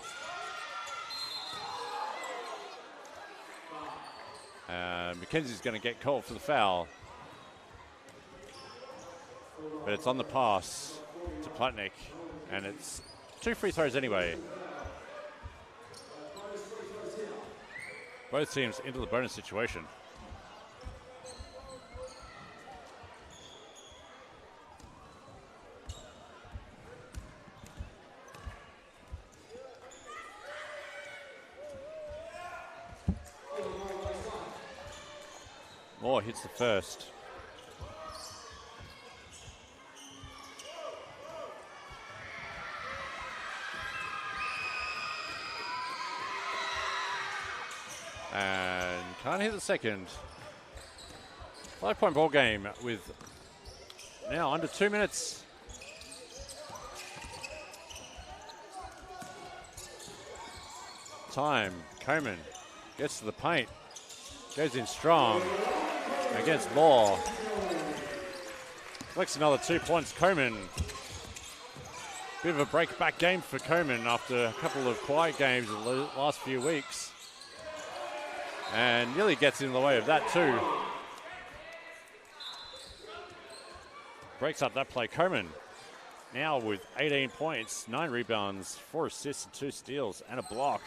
McKenzie's going to get called for the foul. But it's on the pass to Platnick. And it's 2 free throws anyway. Both teams into the bonus situation. Moore hits the first. And can't hit the second. 5-point ball game with now under 2 minutes. Time. Coman gets to the paint. Goes in strong against Moore. Collects another 2 points. Coman. Bit of a break-back game for Coman after a couple of quiet games in the last few weeks. And nearly gets in the way of that too. Breaks up that play. Coman now with 18 points, 9 rebounds, 4 assists, and 2 steals, and a block.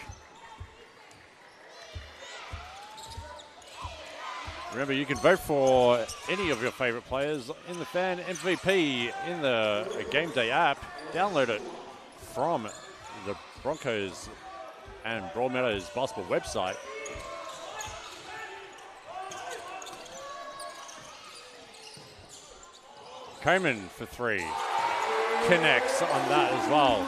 Remember, you can vote for any of your favorite players in the Fan MVP in the Game Day app. Download it from the Broncos and Broadmeadows basketball website. Coman for 3. Connects on that as well.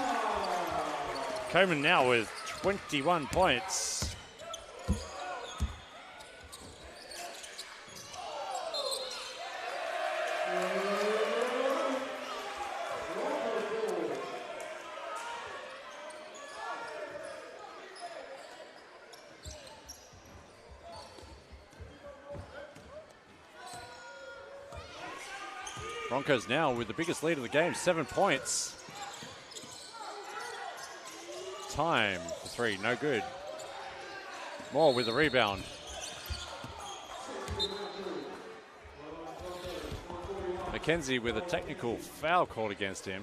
Coman now with 21 points. Broncos now with the biggest lead of the game, 7 points. Time for 3, no good. Moore with the rebound. McKenzie with a technical foul called against him.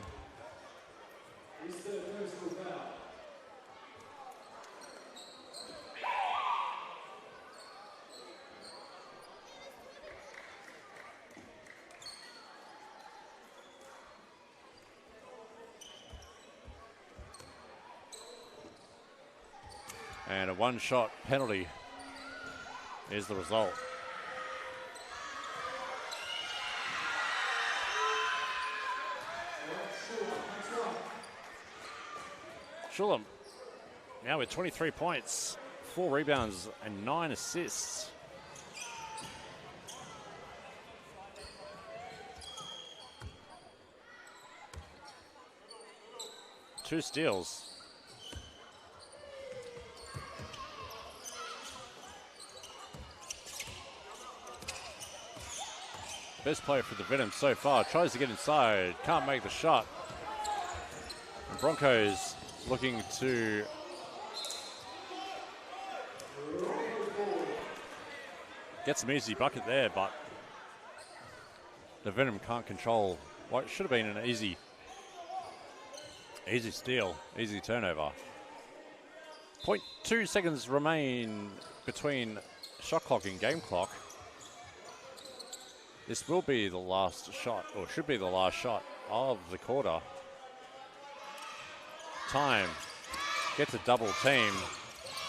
And a one-shot penalty is the result. Schuller now with 23 points, 4 rebounds, and 9 assists. 2 steals. Best player for the Venom so far. Tries to get inside. Can't make the shot. And Broncos looking to get some easy bucket there, but the Venom can't control what should have been an easy steal, easy turnover. 0.2 seconds remain between shot clock and game clock. This will be the last shot, or should be the last shot of the quarter. Time. Gets a double team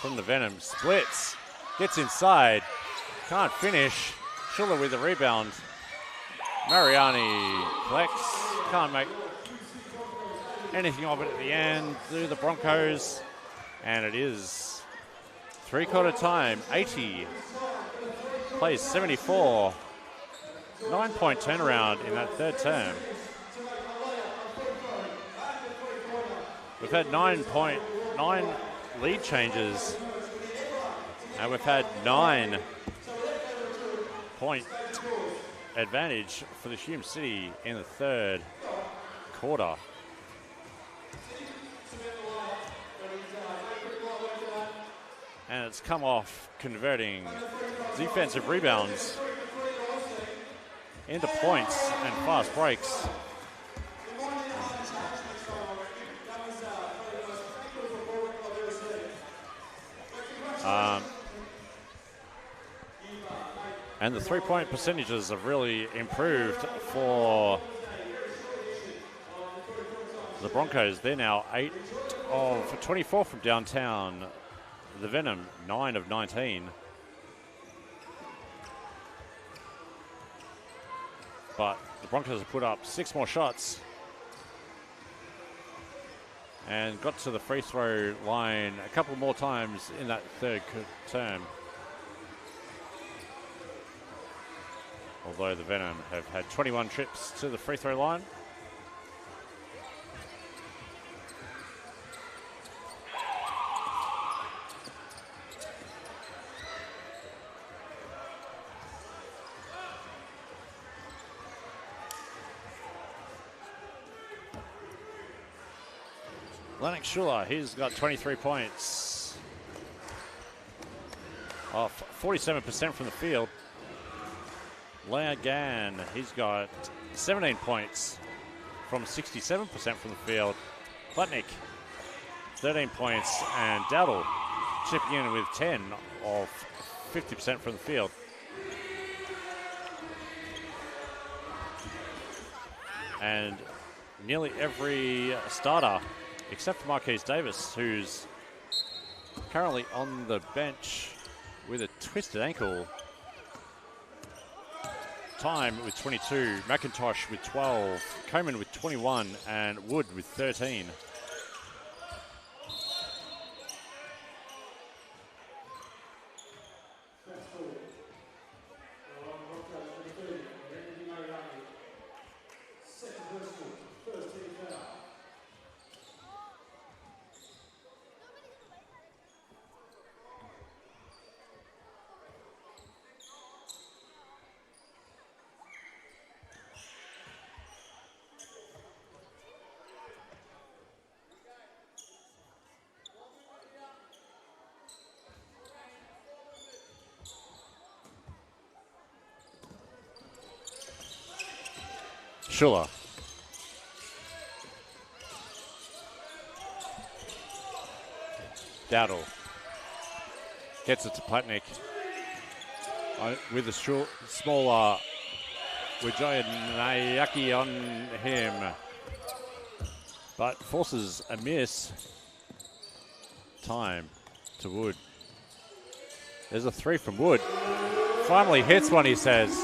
from the Venom. Splits. Gets inside. Can't finish. Schuller with the rebound. Mariani collects. Can't make anything of it at the end. Do the Broncos. And it is 3/4 time. 80. Plays 74. 9-point turnaround in that third term. We've had 9 lead changes, and we've had 9-point advantage for the Hume City in the third quarter. And it's come off converting defensive rebounds into points and fast breaks. And the three-point percentages have really improved for the Broncos. They're now 8 of 24 from downtown. The Venom, 9 of 19. But the Broncos have put up 6 more shots and got to the free throw line a couple more times in that third term. Although the Venom have had 21 trips to the free throw line. Lennox Schuller, he's got 23 points. Off 47% from the field. Leah Gann, he's got 17 points from 67% from the field. Platnick, 13 points. And Dowdle chipping in with 10 of 50% from the field. And nearly every starter, except for Marquise Davis, who's currently on the bench with a twisted ankle. Time with 22, McIntosh with 12, Coleman with 21, and Wood with 13. Schuller. Dowdle gets it to Platnick with a smaller Wijayaki on him, but forces a miss. Time to Wood. There's a 3 from Wood. Finally hits one, he says.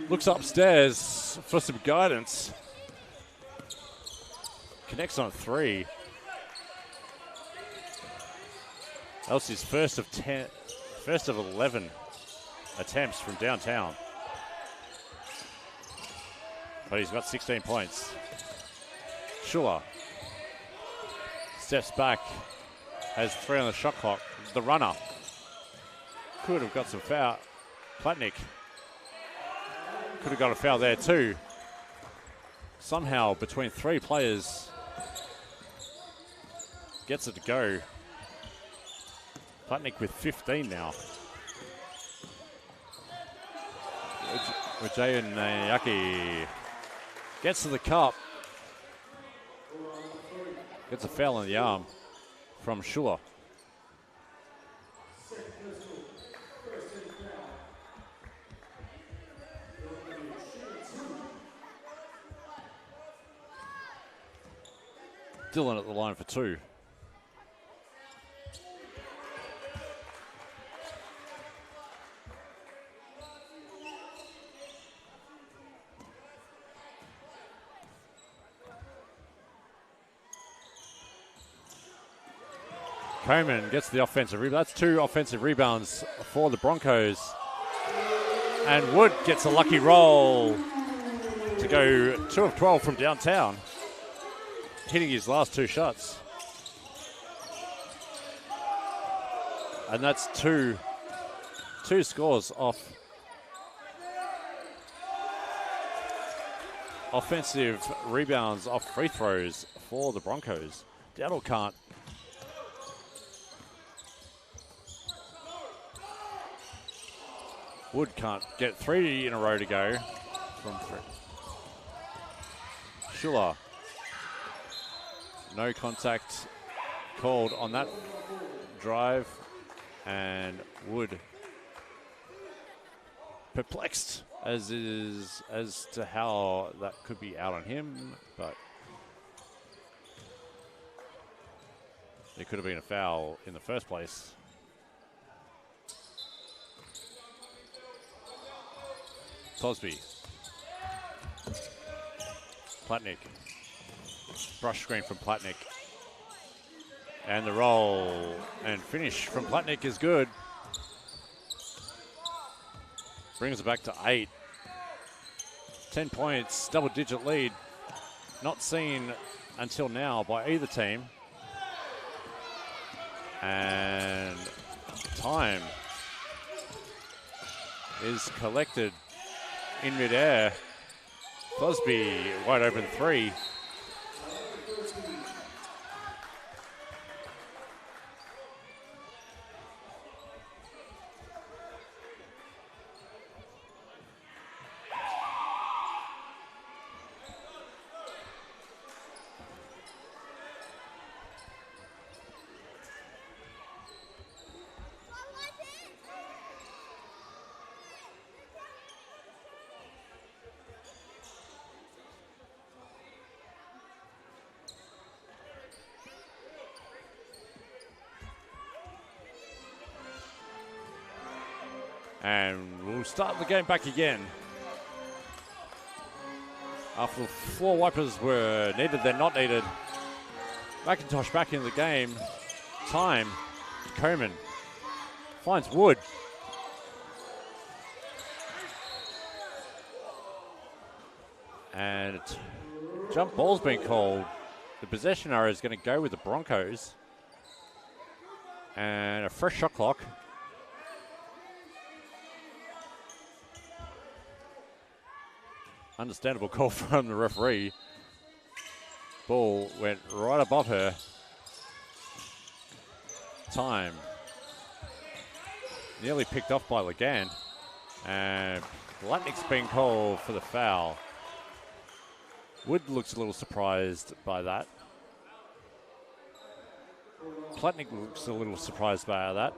Looks upstairs for some guidance. Connects on 3. That was his first of 11 attempts from downtown. But he's got 16 points. Schuler steps back, has 3 on the shot clock. The runner could have got some foul. Platnick could have got a foul there too. Somehow between 3 players gets it to go. Platnick with 15 now. Rajayan Nayaki gets to the cup. Gets a foul on the arm from Schuler. Dylan at the line for 2. Coleman gets the offensive rebound. That's 2 offensive rebounds for the Broncos. And Wood gets a lucky roll to go 2 of 12 from downtown, hitting his last 2 shots. And that's two scores off offensive rebounds off free throws for the Broncos. Dowdle can't. Wood can't get 3 in a row to go from 3. Schuler. No contact called on that drive, and Wood perplexed as to how that could be out on him, but it could have been a foul in the first place. Cosby. Platnick. Brush screen from Platnick. And the roll and finish from Platnick is good. Brings it back to 8. 10 points, double-digit lead. Not seen until now by either team. And time is collected in midair. Cosby, wide open 3. And we'll start the game back again. After the floor wipers were needed, they're not needed. McIntosh back in the game. Time. Coleman finds Wood. And jump ball's been called. The possession arrow is going to go with the Broncos. And a fresh shot clock. Understandable call from the referee. Ball went right above her. Time. Nearly picked off by Lagan. And Platnick's been called for the foul. Wood looks a little surprised by that. Platnick looks a little surprised by that.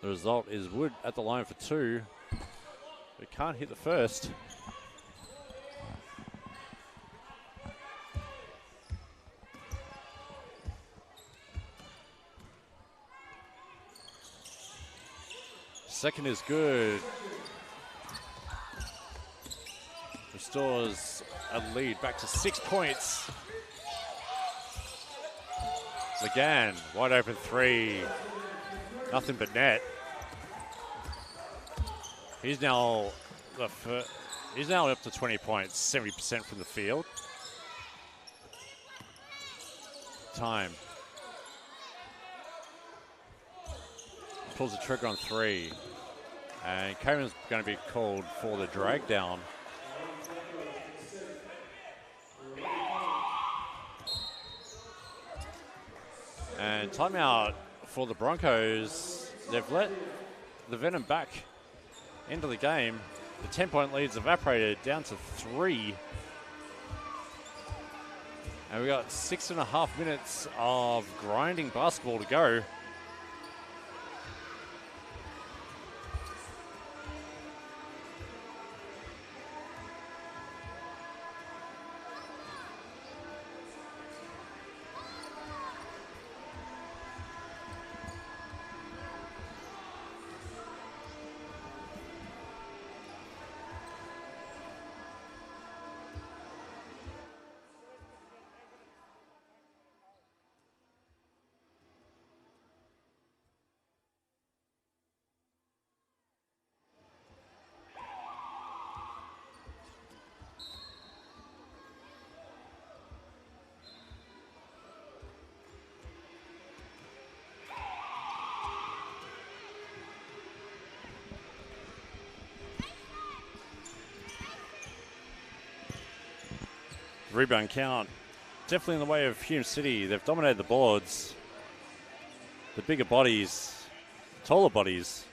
The result is Wood at the line for 2. But can't hit the first. Second is good. Restores a lead back to 6 points Again, wide open three. Nothing but net. He's now up to 20 points, 70% from the field. Time. Pulls the trigger on three. And Coleman's going to be called for the drag down. And timeout for the Broncos. They've let the Venom back into the game. The 10-point lead's evaporated down to 3. And we've got 6.5 minutes of grinding basketball to go. Rebound count definitely in the way of Hume City. They've dominated the boards. The bigger bodies, taller bodies.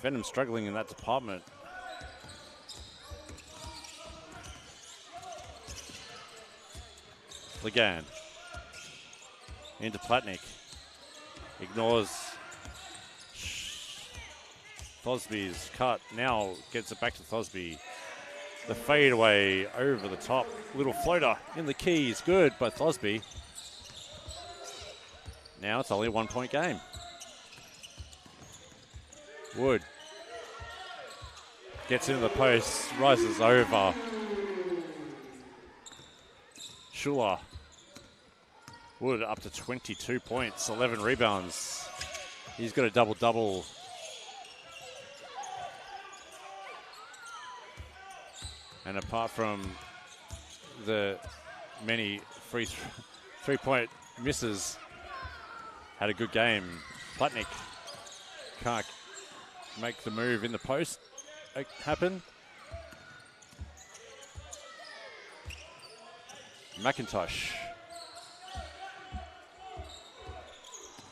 Venom struggling in that department. Ligan into Platnik. Ignores Thosby's cut. Now gets it back to Thosby. The fadeaway over the top. Little floater in the keys. Good by Thosby. Now it's only a 1-point game. Wood gets into the post. Rises over. Schuler. Wood up to 22 points. 11 rebounds. He's got a double-double. And apart from the many three-point misses, had a good game. Platnik can't make the move in the post happen. McIntosh.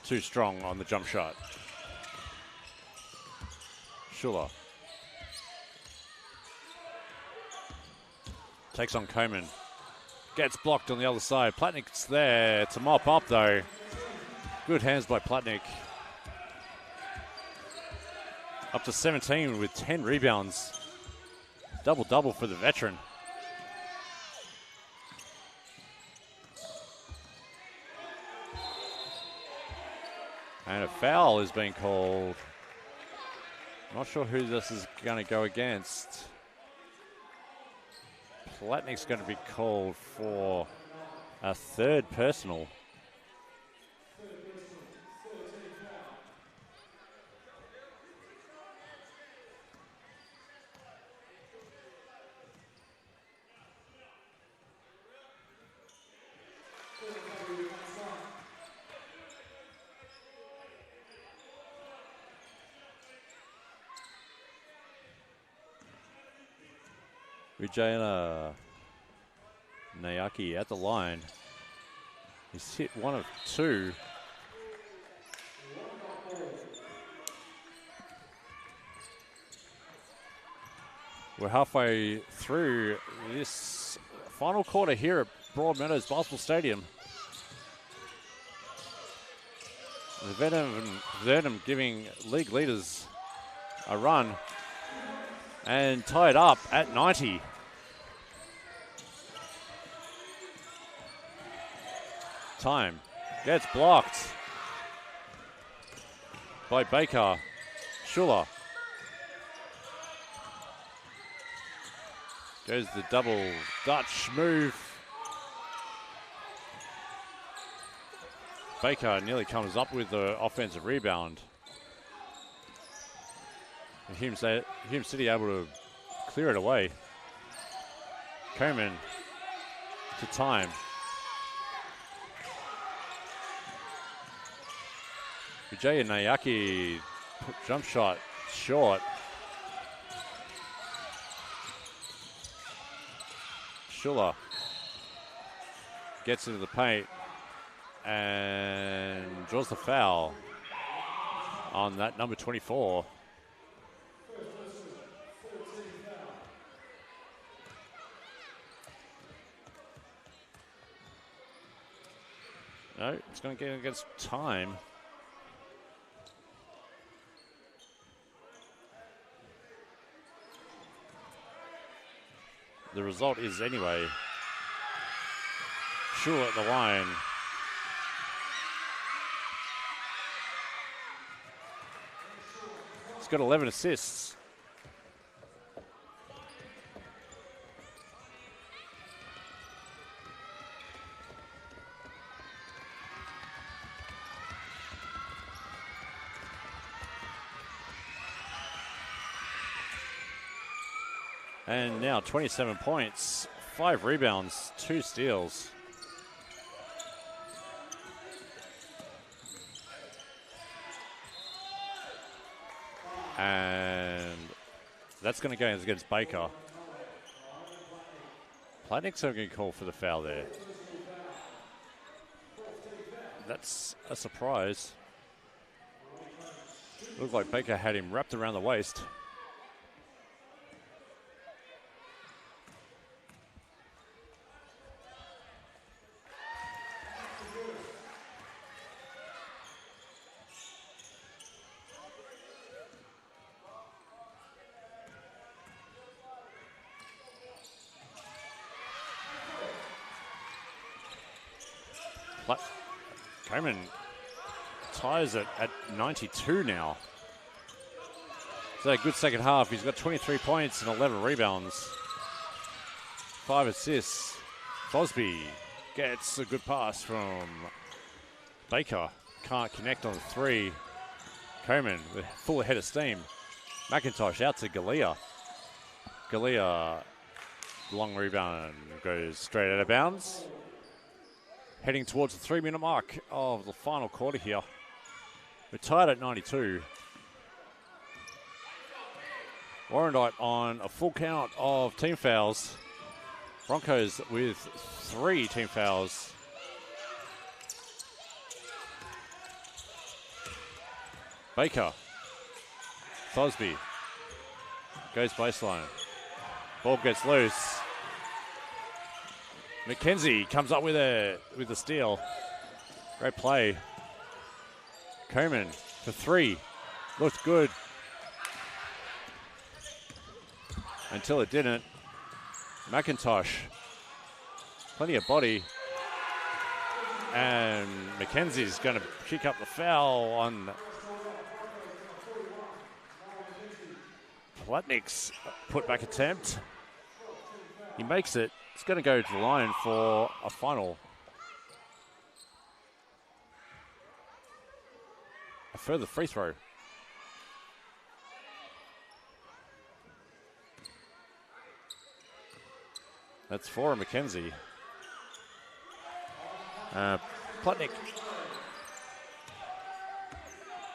Too strong on the jump shot. Schuler. Takes on Coleman. Gets blocked on the other side. Platnik's there to mop up though. Good hands by Platnik. Up to 17 with 10 rebounds. Double-double for the veteran. And a foul is being called. Not sure who this is going to go against. Platnik's going to be called for a third personal. Vijayana Nayaki at the line. He's hit 1 of 2. We're halfway through this final quarter here at Broadmeadows Basketball Stadium. The Venom giving league leaders a run. And tied up at 90. Time gets blocked by Baker. Schuler goes the double Dutch move. Baker nearly comes up with the offensive rebound. And Hume City able to clear it away. Coleman to time. Vijay Nayaki jump shot short. Schuller gets into the paint and draws the foul on that number 24. No, it's going to get against time. The result is anyway. Sure at the line. He's got 11 assists. And now 27 points, 5 rebounds, 2 steals. And that's going to go against Baker. Platnick's going to call for the foul there. That's a surprise. Looked like Baker had him wrapped around the waist. Coleman ties it at 92 now. So a good second half. He's got 23 points and 11 rebounds. 5 assists. Fosby gets a good pass from Baker. Can't connect on the 3. Coleman with full head of steam. McIntosh out to Galea. Galea, long rebound, goes straight out of bounds. Heading towards the 3-minute mark of the final quarter here. We're tied at 92. Warrandyte on a full count of team fouls. Broncos with 3 team fouls. Baker. Fosby. Goes baseline. Ball gets loose. McKenzie comes up with the steal. Great play. Coleman for 3. Looked good. Until it didn't. McIntosh. Plenty of body. And McKenzie's going to kick up the foul on Platnick's putback attempt. He makes it. It's going to go to the line for a final. A further free throw. That's for McKenzie. Platnick,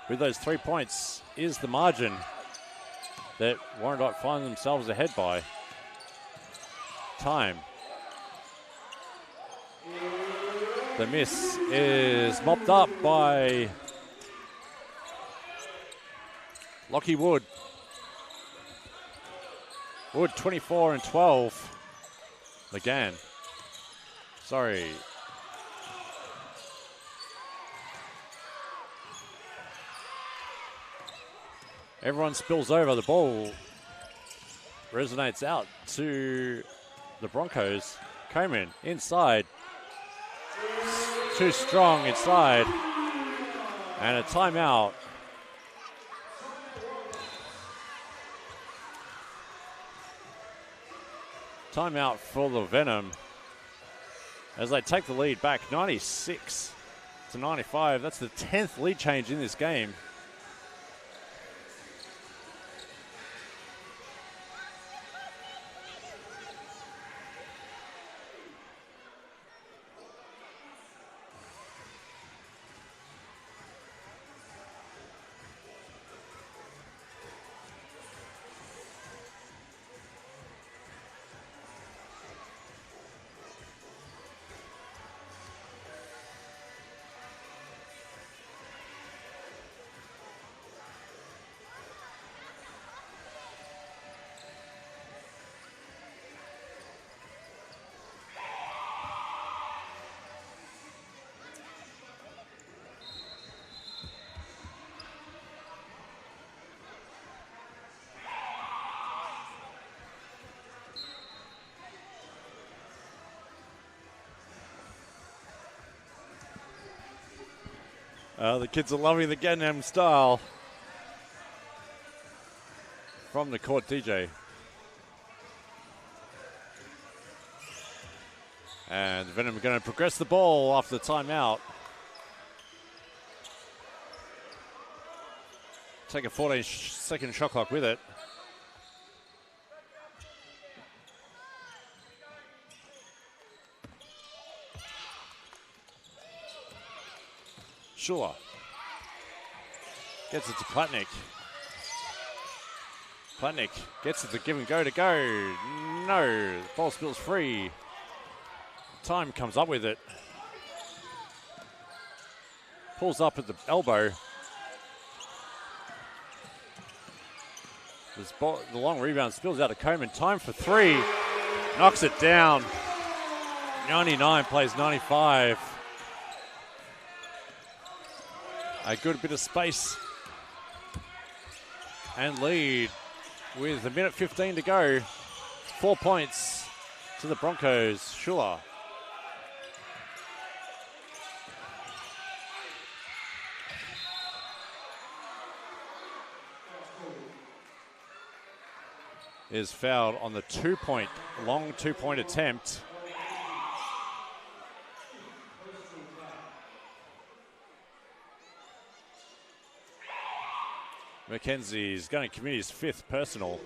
with those 3 points, is the margin that Warrandyte find themselves ahead by. Time. The miss is mopped up by Lockie Wood. Wood 24 and 12. McGann. Sorry. Everyone spills over. The ball resonates out to the Broncos. Coleman inside. Too strong inside. And a timeout. Timeout for the Venom as they take the lead back 96 to 95. That's the 10th lead change in this game. The kids are loving the Gangnam style from the court DJ. And Venom are going to progress the ball after the timeout. Take a 14-second shot clock with it. Schuler gets it to Platnik. Platnik gets it to give and go to go. No, the ball spills free. Time comes up with it. Pulls up at the elbow. The long rebound spills out to Coleman. Time for three. Knocks it down. 99 plays 95. A good bit of space and lead with a minute 15 to go. 4 points to the Broncos. Schuler. Is fouled on the long two-point attempt. McKenzie's going to commit his 5th personal.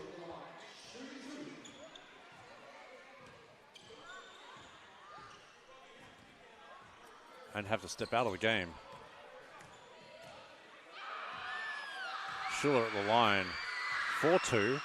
And have to step out of the game. Schuler at the line. 4-2.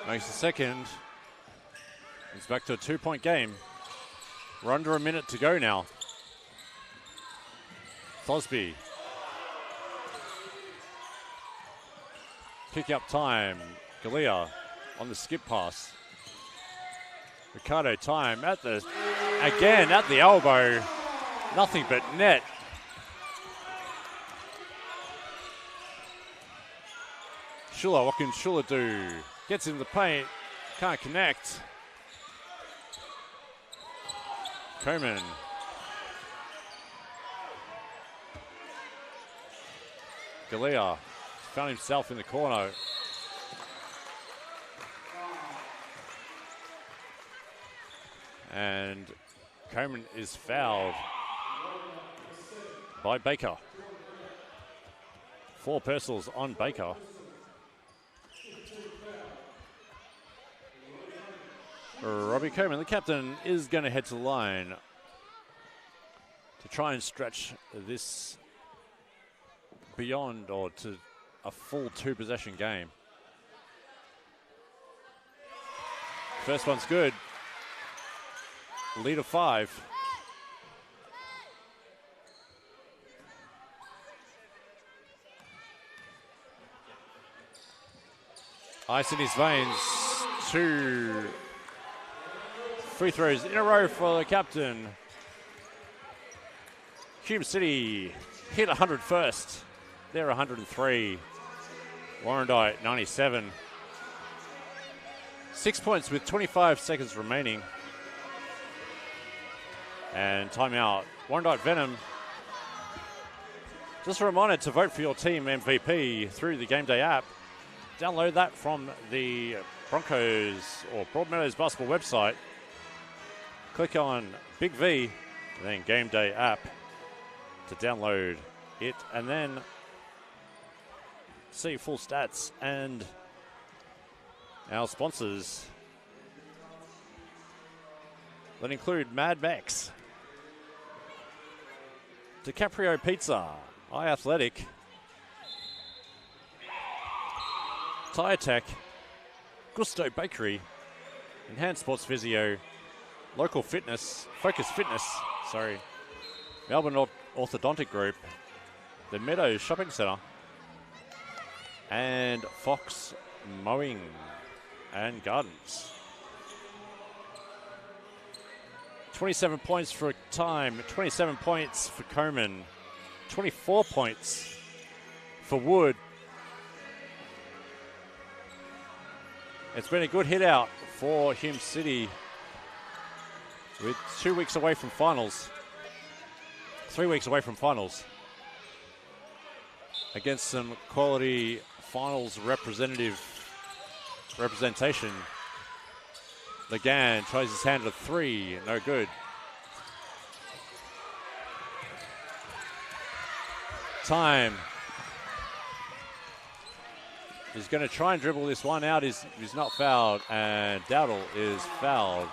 Makes the second. It's back to a 2-point game. We're under a minute to go now. Thosby. Pick up time. Galea on the skip pass. Ricardo time at the elbow. Nothing but net. Schuler, what can Schuler do? Gets in the paint, can't connect. Coleman. Galea found himself in the corner. And Coleman is fouled by Baker. 4 personals on Baker. Robbie Coleman, the captain, is going to head to the line to try and stretch this beyond or to a full 2-possession game. First one's good. Lead of 5. Ice in his veins. 2 free throws in a row for the captain. Hume City hit 100 first. They're 103. Warrandyte 97. 6 points with 25 seconds remaining. And timeout. Warrandyte Venom. Just a reminder to vote for your team MVP through the Game Day app. Download that from the Broncos or Broadmeadows basketball website. Click on Big V and then Game Day app to download it, and then see full stats and our sponsors that include Mad Max, DiCaprio Pizza, iAthletic, Tire Tech, Gusto Bakery, Enhanced Sports Physio, Local Fitness, Focus Fitness, Melbourne Orthodontic Group, the Meadows Shopping Centre, and Fox Mowing and Gardens. 27 points for Time, 27 points for Coman, 24 points for Wood. It's been a good hit out for Hume City with 2 weeks away from finals. 3 weeks away from finals. Against some quality finals representation. Legan tries his hand at a three, no good. Time. He's going to try and dribble this one out. He's not fouled, and Dowdle is fouled.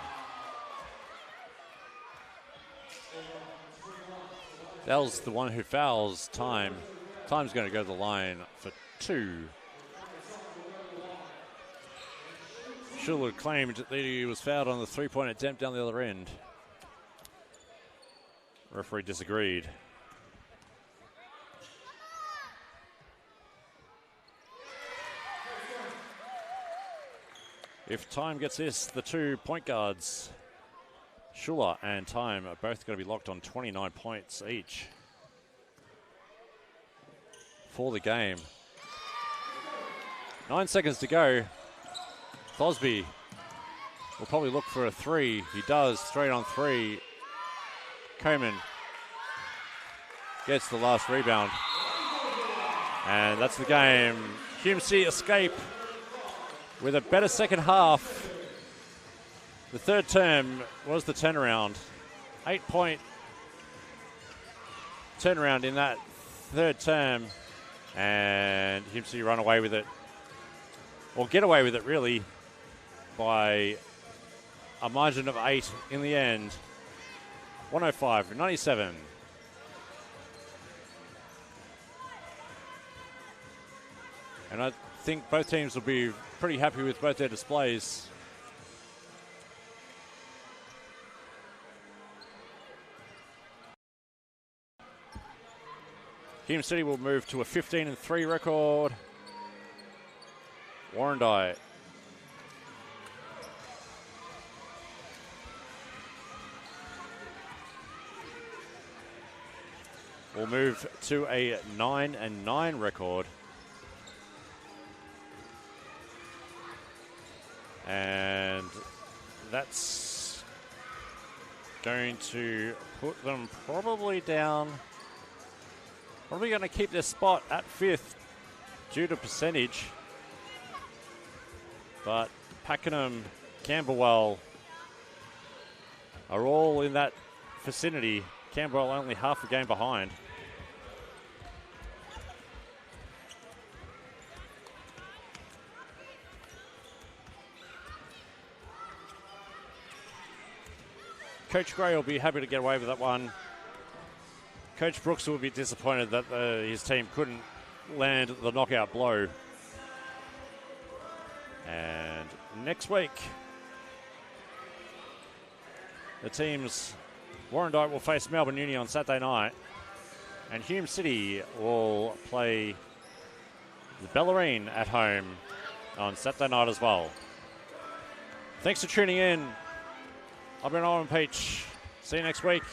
Dowdle's the one who fouls Time. Time's going to go to the line for two. Schuller claimed that he was fouled on the three-point attempt down the other end. Referee disagreed. If Time gets this, the 2 point guards, Schuller and Time, are both going to be locked on 29 points each for the game. 9 seconds to go. Thosby will probably look for a three. He does, straight on three. Coman gets the last rebound. And that's the game. Hume City escape with a better second half. The third term was the turnaround. 8 point turnaround in that third term. And Hume City run away with it. Or get away with it, really, by a margin of 8 in the end. 105-97. And I think both teams will be pretty happy with both their displays. Hume City will move to a 15-3 record. Warrandyte will move to a 9-9 record. And that's going to put them probably down. Probably going to keep their spot at 5th due to percentage. But Pakenham, Camberwell are all in that vicinity. Camberwell only half a game behind. Coach Gray will be happy to get away with that one. Coach Brooks will be disappointed that his team couldn't land the knockout blow. And next week, the teams, Warrandyte will face Melbourne Uni on Saturday night, and Hume City will play the Bellarine at home on Saturday night as well. Thanks for tuning in. I've been Owen Peach. See you next week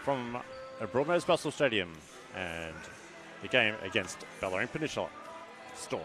from at Broadmeadows Bustle Stadium and the game against Bellarine Peninsula Storm.